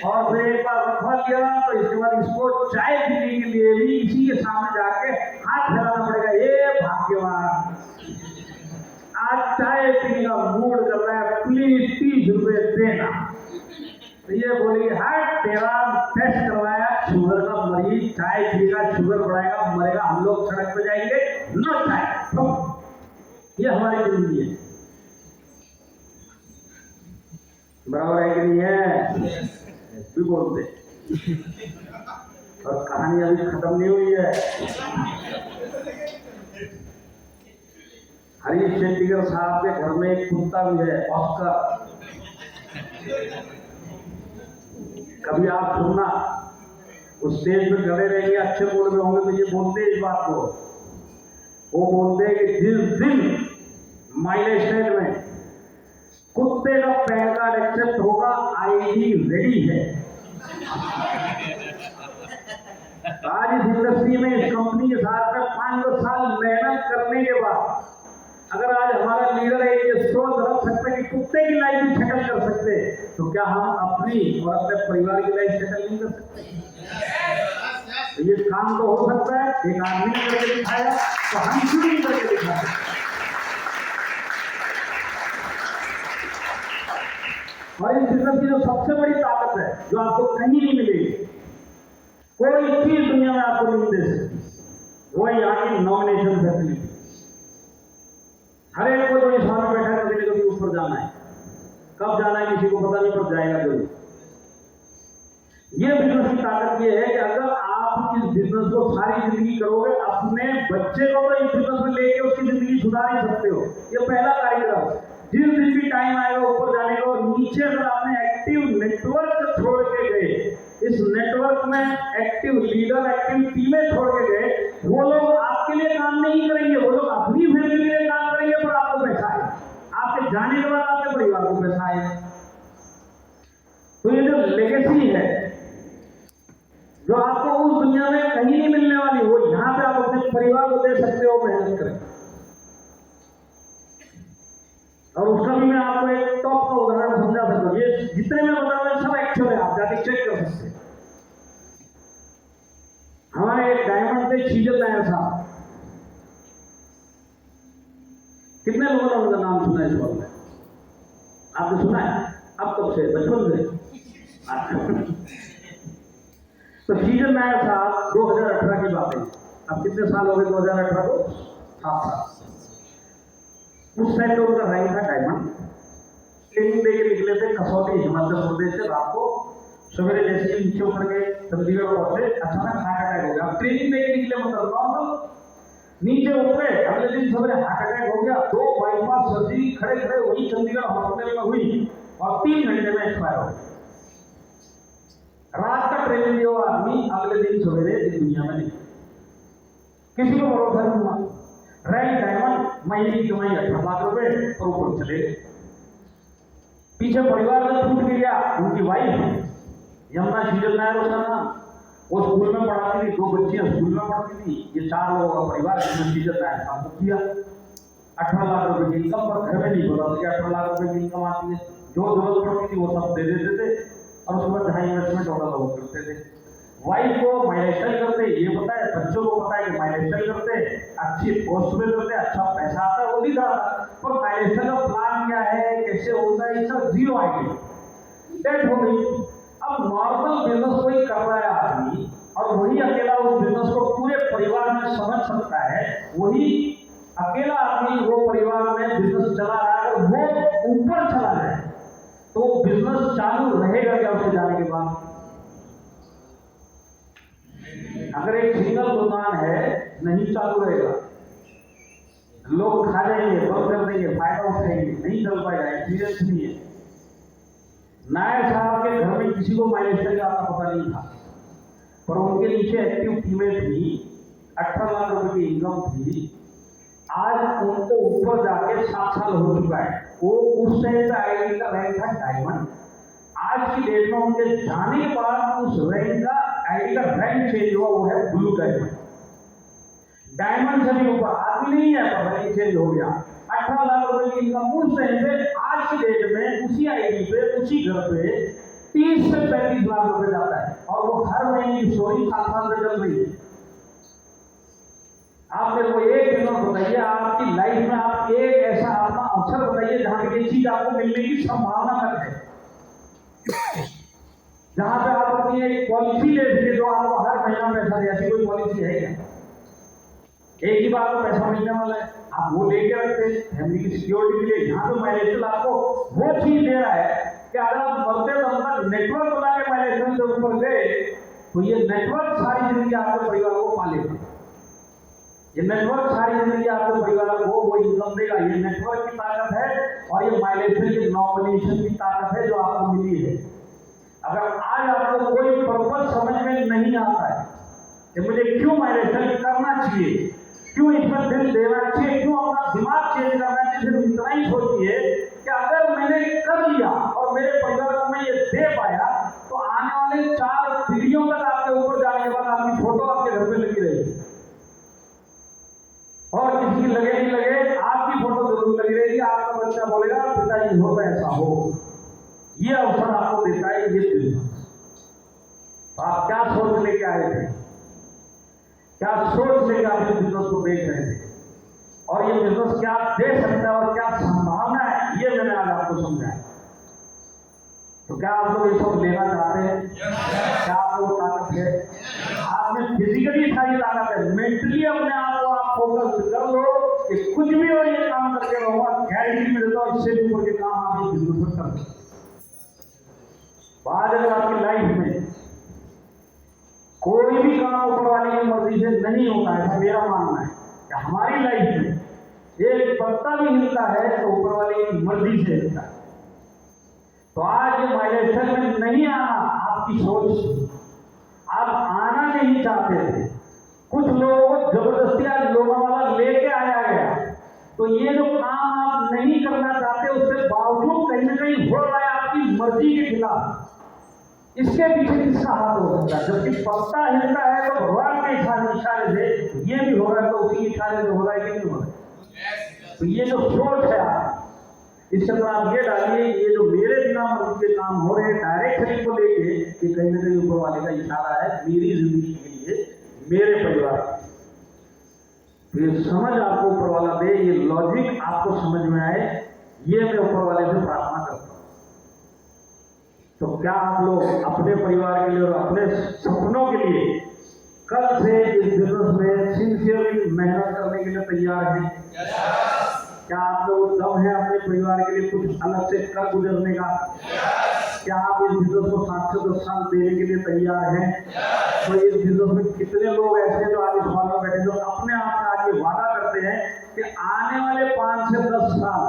और फिर एक बार रखवा लिया तो इसके बाद इसको चाय पीने के लिए भी इसी के सामने जाके हाथ फैलाना पड़ेगा। ये भाग्यवान, आज चाय पीने का मूड कर रहा है, प्लीज 30 रुपए देना। तो ये बोलेगी, हट तेरा टेस्ट करवाया, शुगर का मरीज, चाय पिएगा, शुगर बढ़ाएगा, मरेगा, हम लोग सड़क पे जाएंगे, नो चाय। ये हमारी जिंदगी है, बराबर है कि नहीं है? भी बोलते। और कहानी अभी खत्म नहीं हुई है। हरीश शेट्टी साहब के घर में एक कुत्ता भी है, ऑस्कर। कभी आप सुनना, उस स्टेज पे खड़े रहेंगे, अच्छे मूड में होंगे, तो ये बोलते हैं इस बात को। वो बोलते हैं कि जिस दिन माइलेस्टर में कुत्ते का पैन कार्ड एक्सेप्ट होगा, आईडी रेडी है। आज इस इंडस्ट्री में, इस कंपनी के साथ में 5 साल मेहनत करने के बाद, अगर आज हमारा लीडर है ये सोच रख सकता है कि कुत्ते की लाइफ भी सेटल कर सकते, तो क्या हम अपनी और अपने परिवार की लाइफ सेटल नहीं कर सकते? तो ये काम तो हो सकता है, एक आदमी ने करके दिखाया, तो हम क्यों नहीं करके दिखाए? और इस बिजनेस की जो सबसे बड़ी ताकत है, जो आपको कहीं नहीं मिलेगी, कोई चीज दुनिया में आपको नहीं दे सकती, वो यहाँ की नॉमिनेशन फैसिलिटी। हर एक को जो इस हॉल में बैठा है, कभी न कभी ऊपर जाना है। कब जाना है किसी को पता नहीं, पर जाएगा जरूर। ये बिजनेस की ताकत ये है कि अगर आप इस बिजनेस को सारी जिंदगी करोगे, अपने बच्चे को तो इस बिजनेस में लेके उसकी जिंदगी सुधार ही सकते हो। ये पहला कार्यक्रम। जिस दिन भी टाइम आएगा ऊपर जाने को, नीचे अगर आपने एक्टिव नेटवर्क छोड़ के गए, इस नेटवर्क में एक्टिव लीडर, एक्टिव टीमें छोड़ के गए, वो लोग आपके लिए काम नहीं करेंगे, वो लोग अपनी फैमिली के लिए काम करेंगे, पर आपको पैसा आएगा। आपके जाने के बाद आपके परिवार को पैसा आएगा। तो ये जो लेगेसी है, जो आपको उस दुनिया में कहीं नहीं मिलने वाली, वो यहां पे आप अपने परिवार को दे सकते हो, मेहनत करें। और उसका भी मैं आपको एक टॉप का उदाहरण समझा सकता हूं। ये जितने मैं बता रहा हूं सब एक्चुअल है, आप जाके चेक कर सकते हैं। हमारे एक डायमंड थे शीजल नायर साहब, कितने लोगों ने उनका नाम सुना है इस वक्त में? आपने सुना है? अब कब से? बचपन से? तो शीजल नायर साहब 2018 की बात है। अब कितने साल हो गए 2018 को? 7 साल। उस टाइम तो उनका रैंक था डायमंड। ट्रेनिंग दे के निकले थे कसौली हिमाचल प्रदेश से। रात को सवेरे जैसे ही नीचे उतर गए, चंडीगढ़ पहुंचे, अचानक हार्ट अटैक हो गया। ट्रेनिंग दे के निकले, मतलब नॉर्मल, नीचे उतरे, अगले दिन सवेरे हार्ट अटैक हो गया। 2 बाईपास सर्जरी खड़े खड़े वही चंडीगढ़ हॉस्पिटल में हुई और 3 घंटे में एक्सपायर हो गए। रात का ट्रेनिंग दिया आदमी अगले दिन सवेरे इस दुनिया में नहीं, किसी को भरोसा नहीं हुआ। रैंक डायमंड, महीने की कमाई 18 लाख रुपए, और ऊपर चले गए। पीछे परिवार में छूट गया। उनकी वाइफ यमुना शीजल नायर उसका नाम, वो स्कूल में पढ़ाती थी, 2 बच्चियां स्कूल में पढ़ती थी। ये 4 लोगों का परिवार यमुना शीजल नायर काम को किया। 18 लाख रुपए की इनकम, पर घर में नहीं बोला कि 18 लाख रुपए की इनकम आती है। जो जरूरत पड़ती थी वो सब दे देते थे, और उसके बाद जहां इन्वेस्टमेंट होता था वो करते थे। वाइफ को माइलेस्टाइल करते, ये पता है, बच्चों को पता है कि माइलेस्टाइल करते, अच्छी पोस्ट में करते, अच्छा पैसा आता है, वो भी था। पर माइलेस्टाइल का प्लान क्या है, कैसे होता है, इसका जीरो आइडिया। डेट हो गई। अब नॉर्मल बिजनेस कोई कर रहा है आदमी, और वही अकेला उस बिजनेस को पूरे परिवार में समझ सकता है, वही अकेला आदमी वो परिवार में बिजनेस चला रहा है, और वो ऊपर चला जाए तो बिजनेस चालू रहेगा क्या उसके जाने के बाद? अगर एक सिंगल दुकान है, नहीं चालू रहेगा, लोग खा जाएंगे, बंद कर देंगे, फायदा उठाएंगे, नहीं चल पाएगा, एक्सपीरियंस नहीं है। नायर साहब के घर में किसी को माइलेस्टाइल का पता नहीं था, पर उनके नीचे एक्टिव टीमें थी, 18 लाख रुपए की इनकम थी। आज उनको ऊपर जाके 7 साल हो चुका है। वो उस टाइम पे आईआईटी का रैंक था डायमंड। आज की डेट में उनके जाने के बाद उस रैंक का, आईआईटी का रैंक चेंज हुआ, वो है ब्लू डायमंड। डायमंड से भी ऊपर आदमी नहीं है, पर रैंक चेंज हो गया। 18 लाख रुपए की इनकम उस टाइम पे, आज की डेट में उसी आईआईटी पे, उसी घर पे 30 से 35 लाख रुपए जाता है, और वो हर महीने की स्टोरी 7 साल से चल रही है। आप मेरे को एक बिजनेस बताइए, आपकी लाइफ में आप एक ऐसा अपना अवसर बताइए जहां पे ये चीज आपको मिलने की संभावना तक है, जहां पे आप अपनी एक पॉलिसी ले सके जो आपको हर महीना पैसा दे। ऐसी कोई पॉलिसी है क्या? एक ही बार को पैसा मिलने वाला है, आप वो लेके रखते हैं फैमिली की सिक्योरिटी के लिए। यहाँ पे माइलेस्टाइल आपको वो चीज दे रहा है कि अगर आप मरते दम तक नेटवर्क बना के माइलेस्टाइल से ऊपर गए, तो ये नेटवर्क सारी जिंदगी आपके परिवार को पालेगा। ये नेटवर्क सारी जिंदगी आपके परिवार को वो इनकम देगा। ये नेटवर्क की ताकत है, और ये माइलेस्टाइल की नॉमिनेशन की ताकत है जो आपको मिली है। अगर आज आपको कोई पर्पस समझ में नहीं आता है कि मुझे क्यों माइलेस्टाइल करना चाहिए, क्यों इसमें दिल देना चाहिए, क्यों अपना दिमाग चेंज करना चाहिए, सिर्फ इतना ही सोचिए कि अगर मैंने कर लिया और मेरे परिवार को मैं ये दे पाया, तो आने वाले 4 पीढ़ियों तक आपके ऊपर जाने के बाद आपकी फोटो आपके घर पे लगी रहेगी। और किसी की लगे नहीं लगे, आपकी फोटो जरूर लगी रहेगी। आपका बच्चा बोलेगा पिताजी हो ऐसा हो। ये अवसर आपको देता है ये बिजनेस। तो आप क्या सोच लेके आए थे, क्या सोच लेकर आप इस बिजनेस को देख रहे थे, और ये बिजनेस क्या दे सकता है और क्या संभावना है, ये मैंने आज आपको समझाया। तो क्या आप लोग ये सब लेना चाहते हैं? क्या आप लोग ताकत है? आप में फिजिकली सारी ताकत है, मेंटली अपने आप को आप फोकस कर लो कि कुछ भी हो ये काम करके रहूंगा, गारंटी में देता हूं इससे भी ऊपर के काम आप इस बिजनेस में कर सकते। आज अगर आपकी लाइफ में कोई भी काम ऊपर वाले की मर्जी से नहीं होता है, ऐसा मेरा मानना है कि हमारी लाइफ में एक पत्ता भी हिलता है तो ऊपर वाले की मर्जी से हिलता है। तो आज ये माइलेशन में नहीं आना आपकी सोच, आप आना नहीं चाहते थे, कुछ लोगों को जबरदस्ती आज लोनावाला लेके आया गया, तो ये जो काम आप नहीं करना चाहते उसके बावजूद कहीं ना कहीं हो रहा है आपकी मर्जी के खिलाफ, इसके पीछे किसका हाथ हो सकता है? जबकि पत्ता हिलता है तो भगवान के इशारे से ये भी हो रहा है, तो उसी इशारे से हो रहा है कि नहीं हो रहा है? तो ये जो सोच है आप इसके अंदर आप ये डालिए, ये जो मेरे बिना मर्जी के काम हो रहे हैं डायरेक्टली को लेके, कि कहीं ना कहीं ऊपर वाले का इशारा है मेरी जिंदगी के लिए, मेरे परिवार के। ये समझ आपको ऊपर वाला दे, ये लॉजिक आपको समझ में आए, ये मैं ऊपर वाले से प्रार्थना करता हूं। तो क्या आप लोग अपने परिवार के लिए और अपने सपनों के लिए कल से इस बिजनेस में सिंसियरली मेहनत करने के लिए तैयार हैं? क्या आप लोग दम है अपने परिवार के लिए कुछ अलग से कर गुजरने का? क्या आप इस बिजनेस को 7 से 10 साल देने के लिए तैयार हैं? तो इस बिजनेस में कितने लोग ऐसे हैं जो आज इस हॉल में बैठे, जो अपने आप से आज ये वादा करते हैं कि आने वाले 5 से 10 साल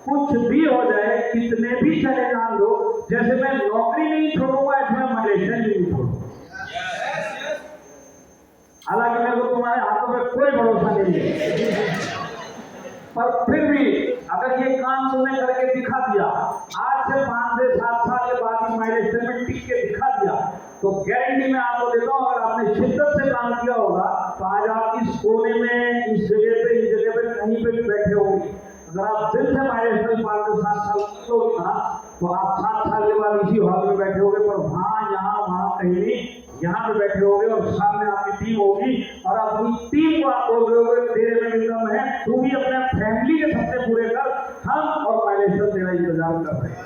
कुछ भी हो जाए, कितने भी चले जान लो, जैसे मैं नौकरी नहीं छोड़ूंगा ऐसे मैं मलेशिया भी नहीं छोड़ूंगा। हालांकि मेरे को तुम्हारे हाथों में कोई भरोसा नहीं है, पर फिर भी अगर ये काम तुमने करके दिखा दिया, आज से 5 से 7 साल के बाद माइलेज में टिक के दिखा दिया, तो गारंटी मैं आपको देता हूँ अगर आपने शिद्दत से काम किया होगा तो आज आप इस कोने में, इस जगह पे कहीं पे भी बैठे होंगे। अगर आप दिल से माइलेज में 5 से 7 साल लोगे ना, तो आप 7 साल के बाद इसी हॉल में बैठे होगे, पर वहां कहीं नहीं, यहाँ पे बैठे होगे और सामने आपकी टीम होगी और अपनी टीम को आप बोल रहे होगे तेरे में भी दम है, तू भी अपने फैमिली के सपने पूरे कर, हम और माइलेशन तेरा इंतजार कर रहे हैं।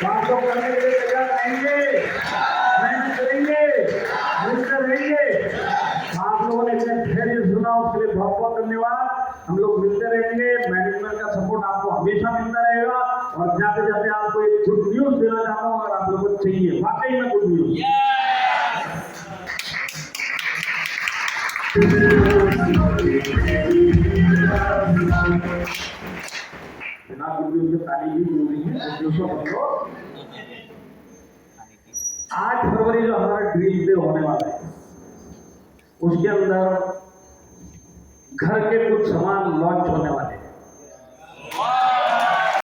काम को करने के लिए तैयार रहेंगे, मेहनत करेंगे, मिलकर रहेंगे। आप लोगों ने इतने धैर्य सुना उसके लिए बहुत बहुत धन्यवाद। हम लोग मिलते रहेंगे, मैनेजमेंट का सपोर्ट आपको हमेशा मिलता रहेगा। और जाते जाते आपको एक गुड न्यूज देना चाहता हूँ, अगर आप लोगों को चाहिए वाकई में गुड न्यूज। बिना गुड न्यूज के ताली भी जरूरी है। 8 फरवरी जो हमारा ड्रीम डे होने वाला है, उसके अंदर घर के कुछ सामान लॉन्च होने वाले